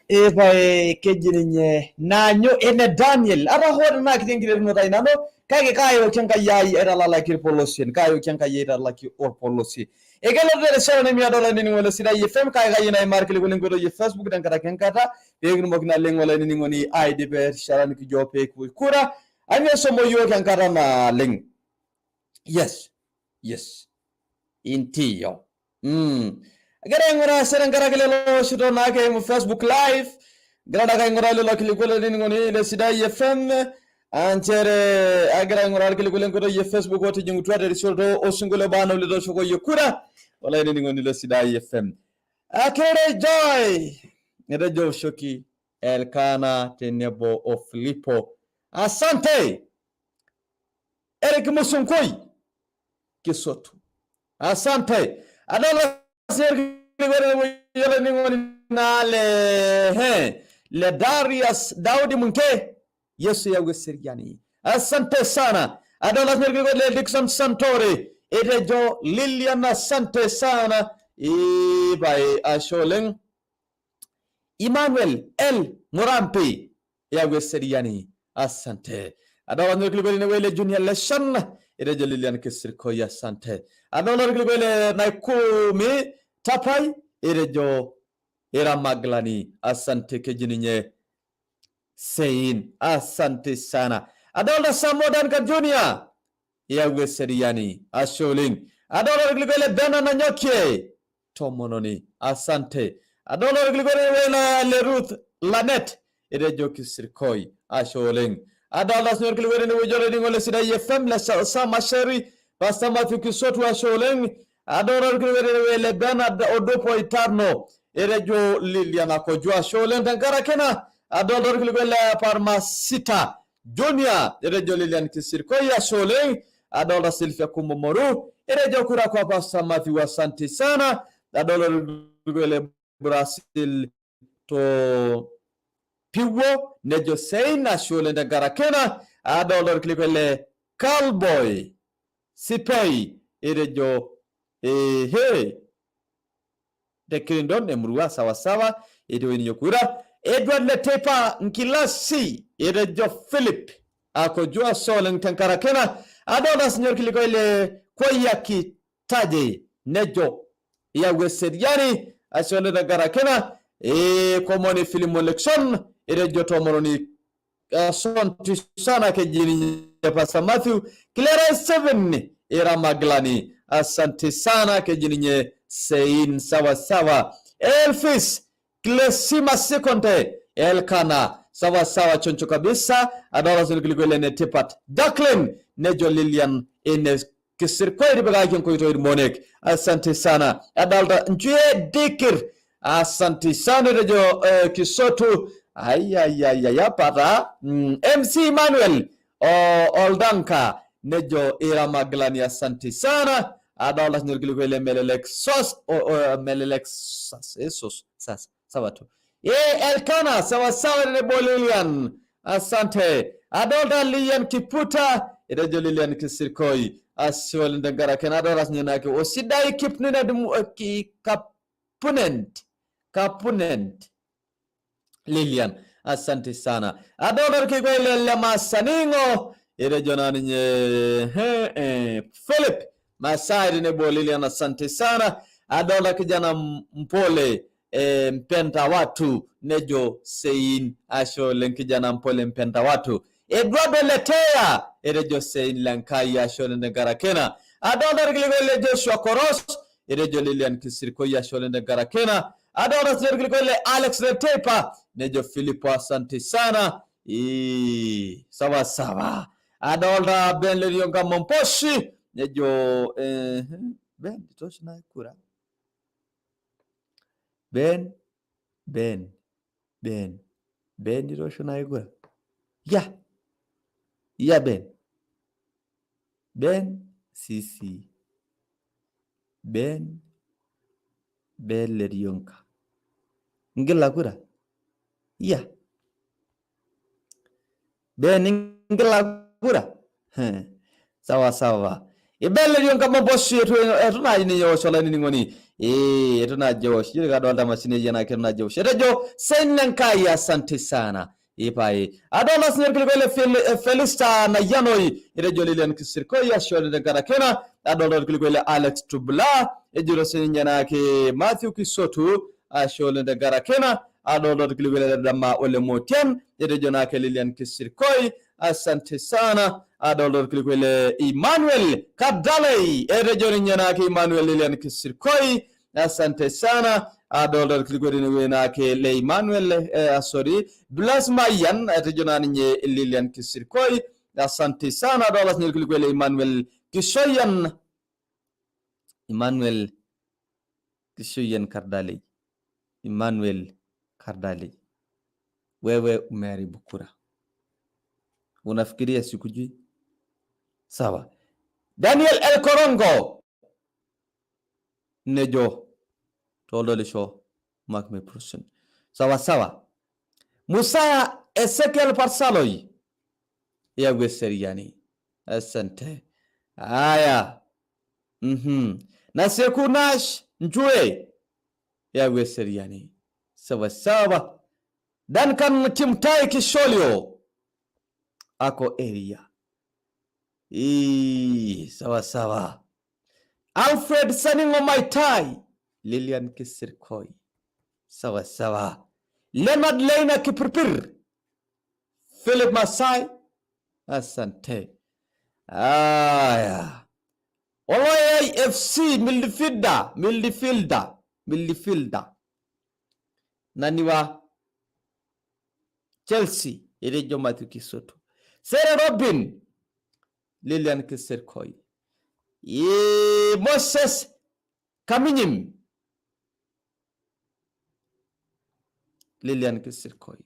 Evae kejininye nanyo ene Daniel arahor na kitengire no tainano kage kayo kenka yai era la like polosien kayo kenka yera like or polosi egelo de sona mi adola ni ngolo Sidai FM kage na markle ko ngolo ye Facebook dan kata kenkata begno mokna lengola ni ngoni ID ber sharan ki jope ku kura anya somo yo kenkata na leng yes intio Agora ngora serangara kele shito na ke mu Facebook live grada ka ngora lo kilikole ni ngoni le Sidai FM anchere agara ngora kilikole ngoro ye Facebook woti jungu twade risoldo osungole bana le do shoko yekura wala ni ngoni le Sidai FM akere joy ngeda jo shoki Elkana Tenebo of Filippo asante Eric Musunkoi Kisotu asante adala le Darius Daudi Munke Yesu ya Weseriani asante sana adola le Dixon Santore erejo Liliana asante sana by Asholeng Emmanuel L Murampi ya Weseriani asante adola le Junior Leshan erejo Liliana Kesirko ya asante adola le Naikumi Tapai erejo era Maglani asante kejininye Sein asante sana adola Samodan ka Junior ya Weseriani Asholing adola gligole Bena na Nyokie Tomononi asante adola gligole le Ruth Lanet erejo Kisirkoi Asholing adola snor gligole ne wejole ngole Sidai FM la sama sheri Pastor Matthew Kisotu Asholing adoro le Bernard Odopo Itarno erejo Lilian akojua shole ndangara kena adolor kilgole Parma Sita Junior erejo Lilian Kisirkoi ya shole adola Silvia Kumomoru erejo kura kwa Pastor Matthew asante sana adolor kilgole Brazil to Piwo nejo Seina shole ndangara kena adolor kilgole Cowboy Sipei erejo he Dekirindon emurua sawa edo inyokura Edward Letepa Nkilasi erejo Philip akojua solen tankarakena adona senyor kiliko ile koyaki taje nejo ya weseriani asole tankarakena komoni film election erejo tomoroni son tisana ke jini ya Pastor Matthew Clarence 7 era maglani asante sana ke jini Sein sawa Elfis Klesima Sekonte Elkana sawa choncho kabisa adora zilikuwa ne tepat Jacqueline nejo Lilian Ines Kisirkoi bagaki nkoito Monek asante sana adalta njue Dikir asante sana nejo Kisotu ya para MC Emmanuel Oldanka nejo era maglani asante sana adala snurkilikuwa ile melelek sos esos sas sabato Elkana sawa ne Bolilian asante adolta Lilian Kiputa erejo Lilian Kisirkoi aswal ndangara kenada nyana ke osidai kipnina dum ki kapunent Lilian asante sana adolta kiko ile masaningo erejo nani Philip Masai ne Bolilian asante sana adola kijana mpole mpenda watu nejo Sein asho lenkijana mpole mpenda watu Eduardo Letea erejo Sein lankai asho lengarakena adola kiliko Joshua Koros erejo Lilian Kisirkoi asho lengarakena adola kiliko Alex Letepa nejo Filipo asante sana sawa adola Ben Lerionga Momposhi nejo Ben toshna kura Ben toshna kura ya Ben sisi Ben Lerionka ngila kura ya Ben ngila kura sawa ibele yon kama boshi etuna ni yo shola ni ngoni etuna josh yiri gadolta masine yana ketuna josh erejo senenkai asante sana ipai adona snir kilgole Felista na yanoi erejo Lilian Kisirkoi ya shola de garakena adona kilgole Alex Tubla ejiro senyana ke Matthew Kisotu ashola de garakena adona kilgole dama ole motiam erejo na ke Lilian Kisirkoi asante sana adolor kilkwele Emmanuel Kadalei erejo nyana ke Emmanuel Lilian Kisirkoi asante sana adolor kilkwele na ke le Emmanuel Blas Mayan erejo nanye Lilian Kisirkoi asante sana adolor kilkwele Emmanuel Kishoyan Kardalei wewe umeharibu kura unafikiria sikujui sawa Daniel El Korongo nejo tolole show mark me person sawa Musa Ezekiel Parsaloi ya weseriani asante aya na sekunash njue ya weseriani sawa Duncan Timtai Kisholio ako area sawa Alfred Saningo Maitai Lilian Kisirkoi sawa Leonard Leina Kipirpir Philip Masai asante aya Oloy FC midfielder naniwa Chelsea erejo Matthew Kisoto Sarah Robin Lilian Kisirkoi Moses Kaminyim Lilian Kisirkoi.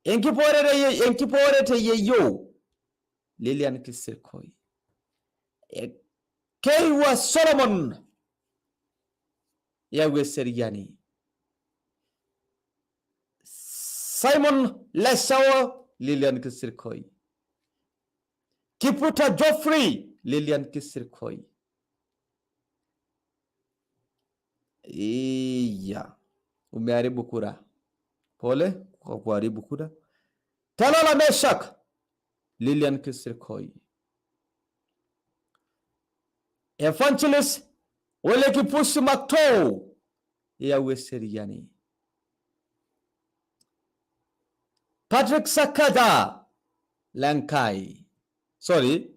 Enkiporete yeyo Lilian Kisirkoi. Keiwa Solomon Yawe Seriani. Simon Lesawa Lilian Kisirkoi. Kiputa Geoffrey Lilian Kisirkoi. Iya. Umeharibu kura. Pole kwa kuharibu kura. Talala Meshak Lilian Kisirkoi. Evangelist Wele Kipusi Makto Yawe Seriani. Patrick Sakada Lankai. Sorry.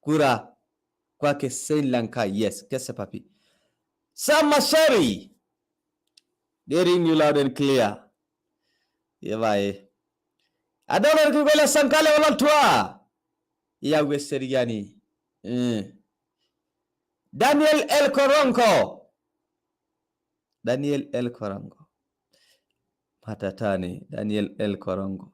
Kura kwake Saint Lankai. Yes, kese papi. Sam Mashari. Hearing you loud and clear. Yevae. Adona kikola sankale wala tua. Yawe Seriani. Daniel El Korongo. Daniel El Korongo. Matatani. Daniel El Korongo.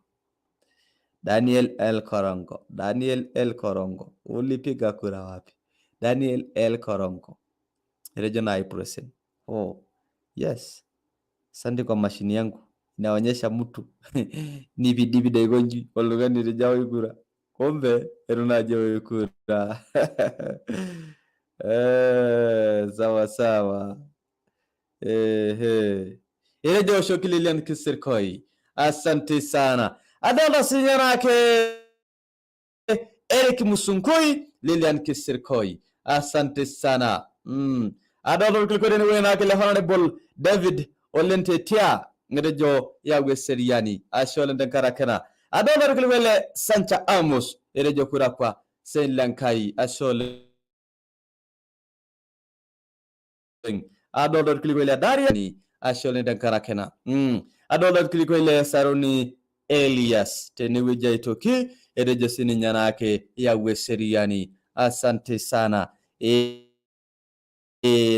Daniel El Korongo. Daniel El Korongo. Ulipiga kura wapi? Daniel El Korongo. Regional person. Oh, yes. Sandi kwa mashini yangu. Inaonyesha mtu. Ni bidibida igonji. Walugani rijawa kura. Kombe. Erunajawa kura. Sawa sawa. Ile Joshua Lilian Kisirkoi. Asante sana. Adala sinyana ke Eric Musunkoi Lilian Kisirkoi. Asante sana. Adala klikore ni wena ke Honorable David Olente Tia ngerejo Yawe Seriani. Ashole ndenkarakena. Adala klikwele Sancha Amos erejo kurakwa Saint Lankai. Ashole Adolor klikwele Dariani ashole ndenkarakena. Adolor klikwele Saroni Elias tenewe jaitoki erejo sini nyanake Yawe Seriani. Asante sana.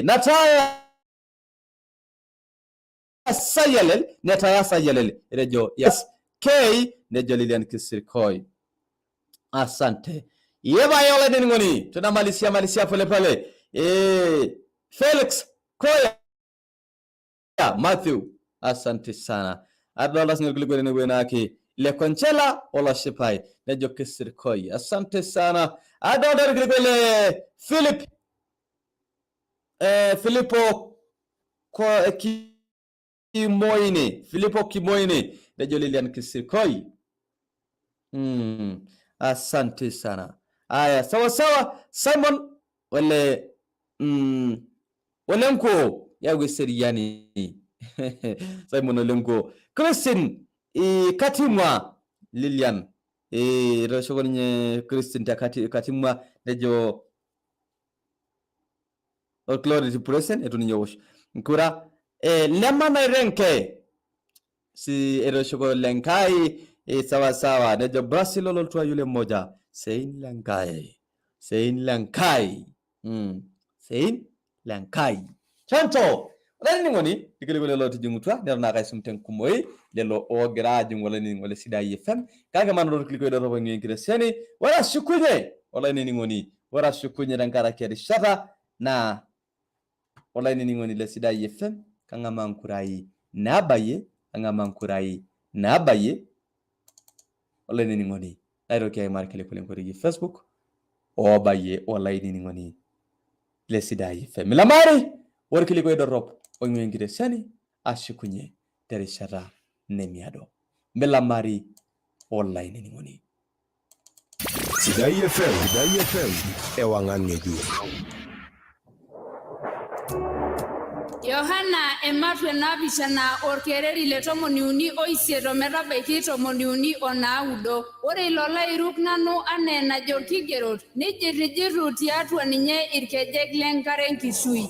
Nataya Sayalel erejo yes K nejo Lilian Kisirkoi. Asante. Yeba yole ningoni tunamalizia pole pole. Felix Koya Matthew. Asante sana. Adolas nilikuwa ni wenaki Le Conchela ola Shipai nejo Kisirkoi. Asante sana. Adolar nilikuwa Philip Filippo Kimoine nejo Lilian Kisirkoi. Asante sana. Aya sawa sawa. Simon wale Olenko Yawe Seriani. Simon Olenko. Christine Katimwa Lilian. Rashogonye Christine Katimwa nejo Glory present etu ninyosh. Nkura Lemana Renke si eroshogo Lenkai sawa sawa nejo Brazil olotwa yule moja Saint Lankai. Saint Lankai. Chanto. Rani ngoni dikele lo tijumutwa nerna kay sumten kumoy lelo o graju wala ni wala sida FM kaga man ro kliko do robo ngi ngreseni wala shukunye wala ni ngoni wala shukunye dankara kedi shata na wala ni ngoni le sida FM kanga mankurai nabaye wala ni ngoni ayro kay markele ko len ko rigi Facebook o baye wala ni ngoni le sida FM lamari workili ko do rob o ngengire sani ashukunye terishara nemiado melamari online ni ngoni Sidai FM ewangan ngeju Yohana ematwe nabishana orkereri le tomoniuni oisieto metabaiki tomoniuni onaudo. Ore ilola iruk nanu anena jorkigerot nijitijitu tiatua ninye irkejek lenkare nkishui.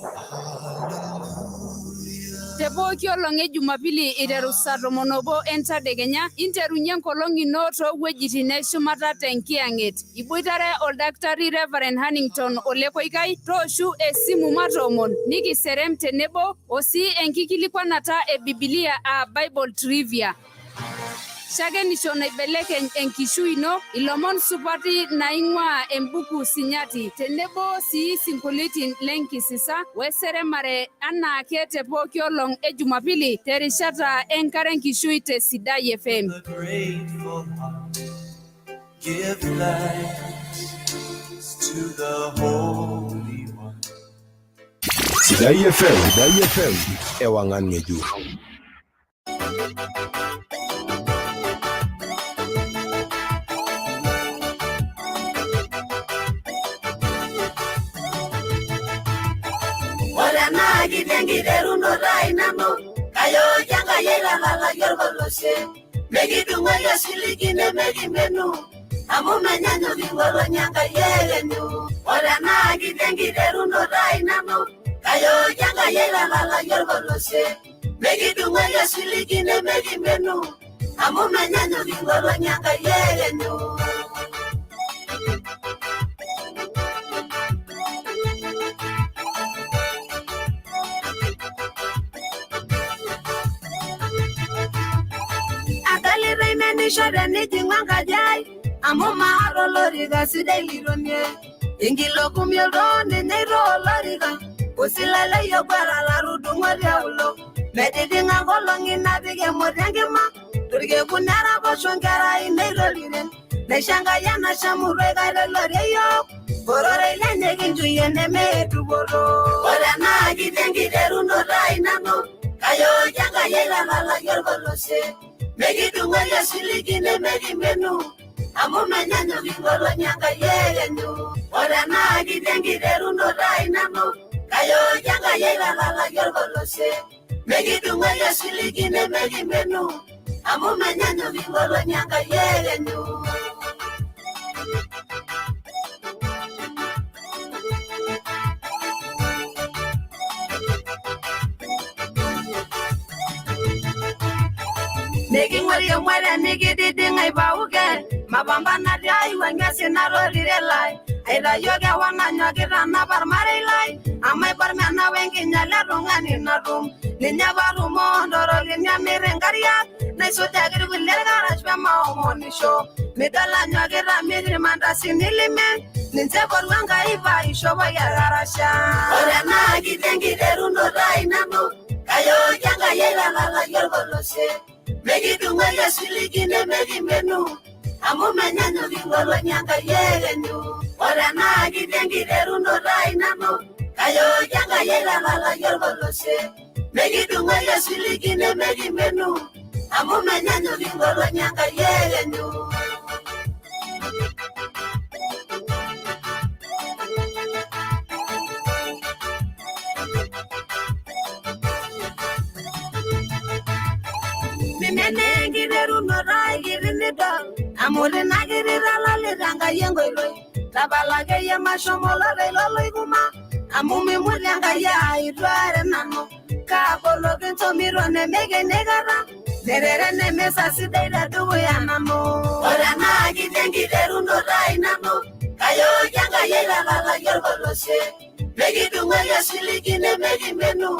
te pooki olong' e Jumapili iteru saa 11 entadekenya interunye enkolong' ino toowuejitin eshumata tenkiyang'et. Iboitare oldakitari Reverend Hannington Ole Koikai tooshu esimu matoomon nikiserem tenebo osii enkikilikwanata e Biblia a Bible Trivia. Shakenisho naibelekeny enkishui ino, ilomon supati naing'ua embuku sinyati tenebo sii sinkolioitin lenkisisa weseremare anaake te pooki olong' e Jumapili terishata enkare enkishui te Sidai FM. Give thanks to the Holy One. Sidai FM, ewangan ngeju. Orana gidengideru no rainamo, kayo janga yela la yorbolose, megi dunga yasiligine megi menu, amu menyanyo bingolo nyanga yelenu. Orana gidengideru no rainamo, kayo janga yela la yorbolose, megi dunga yasiligine megi menu, amu menyanyo bingolo nyanga yelenu. Shada ni jingwanga jai amo maaro loriga sidai lironie ingilo kumyeldo ne neiro loriga usilale yobara la rudungo diaulo medidinga golongi na bige modengema turge kunara boshongara ineiro lire neshanga yana shamurega lore yo borore lenye ginjuye ne metuboro orana gidengideru no rainano kayo janga yela la yorbolose megi dunga yasiligine megi menu amu menyanyo bingolo nyanga yelenu orana gidengideru no rainamo kayo janga yela la yorbolose megi dunga yasiligine megi menu amu menyanyo bingolo nyanga yelenu. Negi ngwari yomwere negi didi ngai bauge mabamba na dai wangasi na rorire lai aida yoga wana nyogita na barmare lai amai barmana wengi nyale rungani na rum ninya baru mondoro linya mirengaria na soja giri wiler garaj pa maomoni show midala nyogita migri manda sinilime ninze borwanga iba isho ya garasha orana gidengideru no dai namo kayo janga yela la yorbolose megi dunga yasiligine megi menu amu menyanyo bingolo nyanga yelenu orana gidengideru no rainamo kayo janga yela la yorbolose megi dunga yasiligine megi menu amu menyanyo bingolo nyanga yelenu. Nengi deru no rai girini do amore nagiri rala le ranga yengo iloi tabala ge yema shomola re lolo iguma amumi mulyanga ya idware nano ka bolo gento miro ne mege negara nerere ne mesa sideira du ya namo orana gidengi deru no rai namo kayo janga yela la yorbolose megi dunga yasiligine megi menu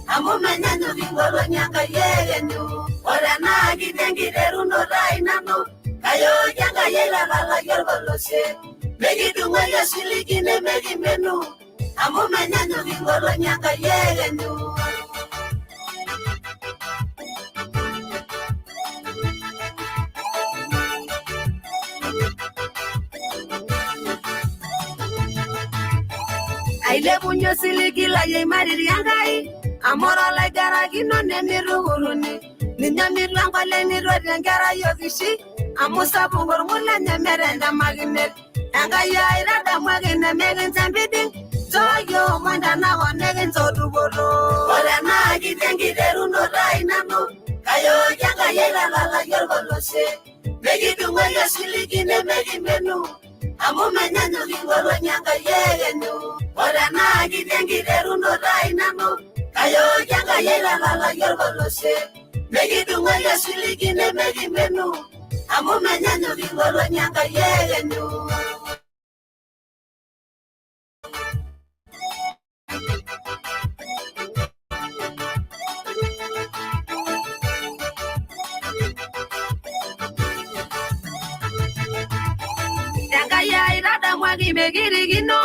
amu menyanyo bingolo nyanga yelenu orana gidengideru no rainamo kayo janga yela la yorbolose megi dunga yasiligine megi menu amu menyanyo bingolo nyanga yelenu. Aile bunyo siligila ye mariri yangai amora la gara gino ne miruguruni ninya mirangwa le mirode ngara yogishi amusa bungor mulla nyamerenda magnet anga ya irada magene megen tambiding toyo manda na onegen toduboro orana gidengideru no rainamo kayo janga yela la yorbolose megi dunga yasiligine megi menu amu menyanyo bingolo nyanga yelenu orana gidengideru no rainamo kayo janga yela la yorbolose megi dunga ya silikine megi menu amu menyanyo bingolo nyanga yegenu janga ya irada mwagi megirigino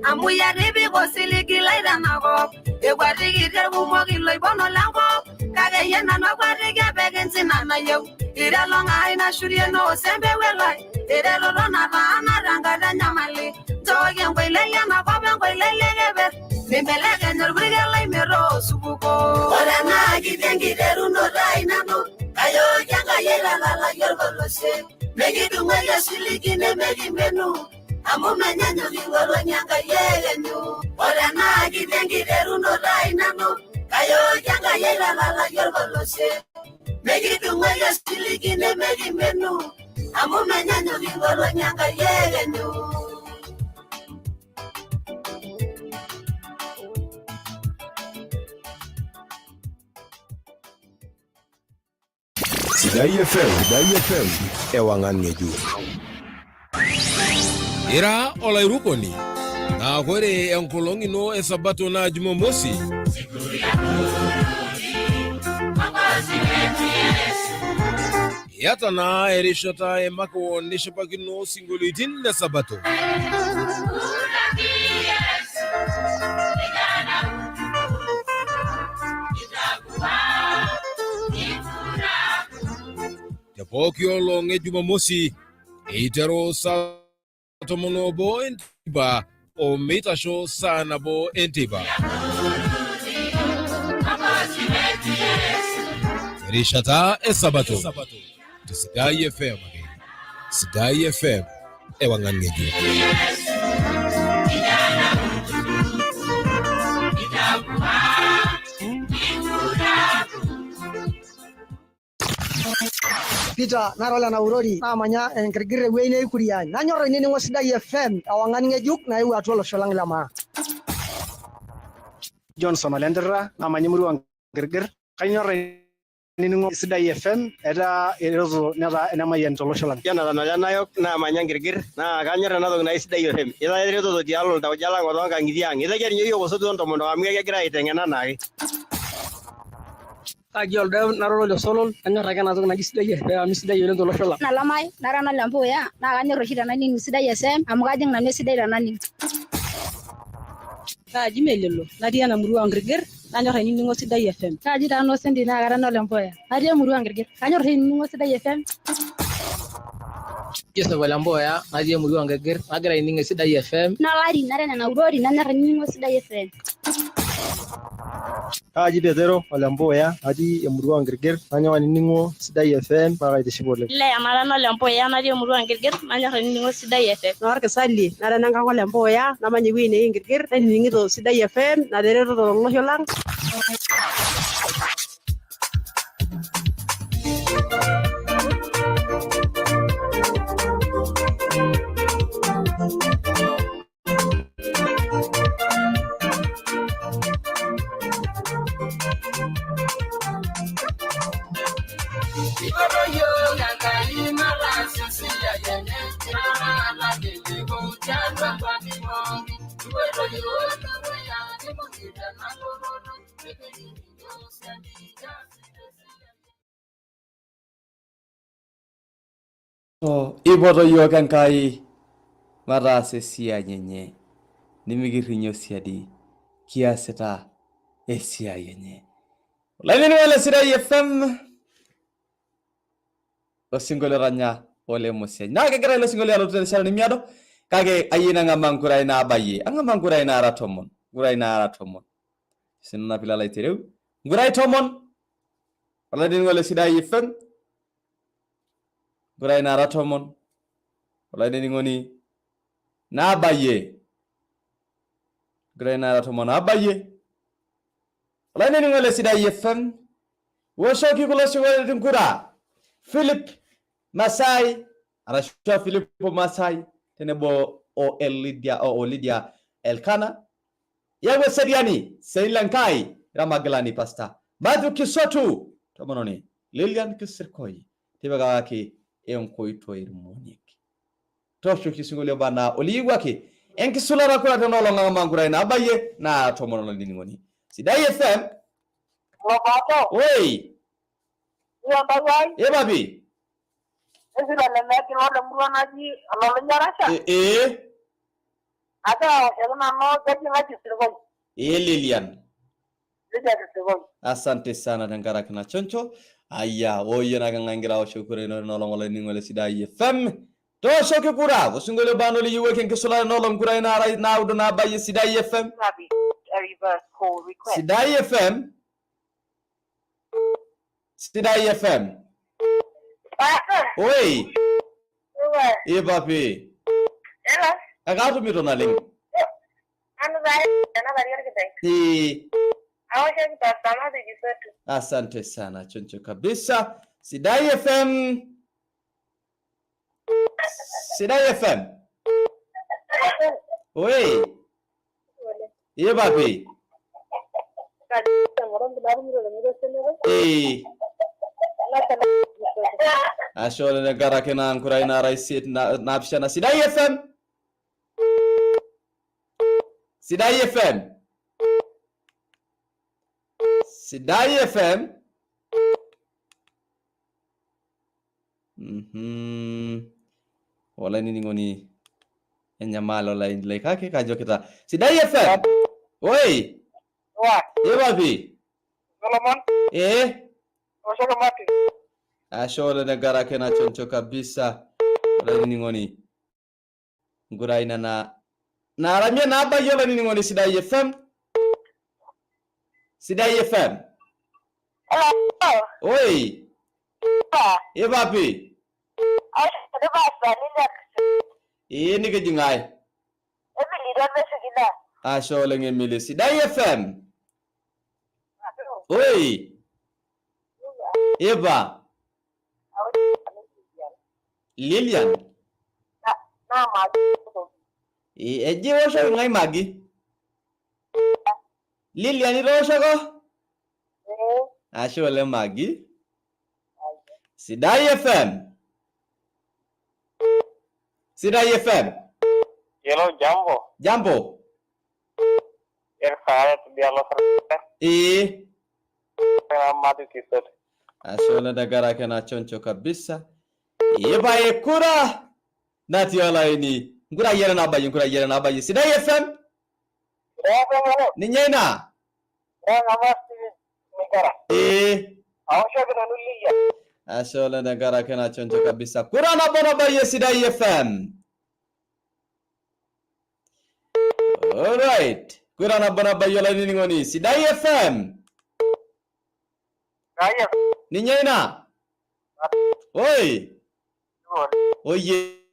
amu ya ribi ko silikila iranako egwarigi terbu mwagi loibono lango kage yena no gwarigi begensi na yeu irelo ngai na shurie no sembe welai irelo na bana ranga da nyamali toge ngwelele na babe ngwelele gebe bimbelege nurbrige lai mero subuko ora na gidengi deru no dai nano kayo janga yela la yorbolose megi dunga ya silikine megi menu amu menyanyo bingolo nyanga yegenu ora na gidengi deru no dai nano kayo janga yela la yorbolose megi dunga ya silikine megi menu amu menyanyo bingolo nyanga yegenu Sidai FM ewangan ngeju. Ira olairukoni na kore enkolong ino esabato na Jumamosi. Yata na erishata emako nishapakino singolitin na sabato. Japokyo longe Jumamosi itero sa tomonobo entiba o metasho sana bo entiba Rishata esabato Sidai FM Sidai FM ewangan ngeju Peter narola na urori namanya ngirgire wene kurian nanyoro nini Sidai FM awangan ngejuk na iwa atolo sholang lama Johnson Alendra namanya muruang gerger kanyoro nini Sidai FM era erozo nada enama yen tolo sholang yana na yok namanya gerger na kanyoro na na Sidai FM ila erozo dialo taw jala ngoro ngidiang ila ger nyo ko sodo ntomo ndo amge gira itengena nai Agiol da narolo solol anyora kana to na Sidai FM Sidai yelo tolo sholang na lamai narana lampo ya na kanyoro shida na nini Sidai FM amgajing na Sidai na nini Kaji melelo nadia na muruang gerger nanyora nini Sidai FM kaji ta no sendi na garana lampo ya nadia muruang gerger kanyoro nini Sidai FM Yeso lampo ya nadia muruang gerger agra nini Sidai FM na lari narena na urori nanyora nini Sidai FM Kaji Pedro Olamboya adi emuruang gerger nanyora nini Sidai FM para itishibole le amara no lampo ya nadia muruang gerger nanyora nini Sidai FM Nor kesali narana ngako lampo ya namanya wine gerger nini to Sidai FM na derero to lo sholang Iboto yo kan kai marase sia nyenye nimigirinyo siadi kiaseta esia yenye Laini wala Sidai FM osingole ranya ole musia na kagera le singole alo tele sala miado kage ayina ngamang kurai na abaye angamang kurai na aratomon sinna pila lai tereu ngurai tomon wala din wala Sidai FM ngurai na aratomon wala din ngoni na abaye ngurai na aratomon abaye wala din wala Sidai FM wo shoki kula shwala din kura Philip Masai arashua Filipo Masai tenebo o Lydia Elkana yawe seriani Sri Lankai ramaglani pasta Madu Kisotu tomononi Lilian Kisirkoi tibaga wake enkoito irmonik tosho kisingole bana oliwake enkisulara kula tono longa mangura ina abaye na tomono ngoni Sidai FM Oi Ya bagay. Babi Ezira lemeki wale mruana ji alolonjarasha. Ata eguna no gati ngaji sirgoi. Lilian Lilian sirgoi. Asante sana dangara kana choncho aya oye na ngangira o shukure no longole ningole Sidai FM to shoke kura usingole banoli yuwe kenkisula no longkura ina rai na uduna baye Sidai FM A reverse call request. Sidai FM Sidai FM Oi Papi Hello. Agatu mito na ling Anu zai na bari yake. Awasha kitazama zijisetu. Asante sana choncho kabisa Sidai FM Sidai FM Oi Papi Ashole negara kena ankura ina raisit na pishana Sidai FM Sidai FM Sidai FM Wala nini ngoni enyamalo la indle kake kajo kita Sidai FM Oi Papi Solomon Oshoka mati Ashole negara kena choncho kabisa wala nini ngoni ngura ina na ramia na aba yola nini ngoni Sidai FM Sidai FM Oi Papi Ini ke jingai Ashole ngemili Sidai FM Oi Eba Lilian Eji washa ngai magi Lilian irosha ko Ashole magi Sidai FM Sidai FM Hello Jambo Erfara bialo Madu Kisot Ashole dagara kana choncho kabisa Eba ekura Natiola ini Ngura yere na bayi Sidai FM Ninyena Ashole dagara kana choncho kabisa Kura na bona bayi Sidai FM Alright Kura na bona bayi yola ini ngoni Sidai FM Ninyena Oi Oye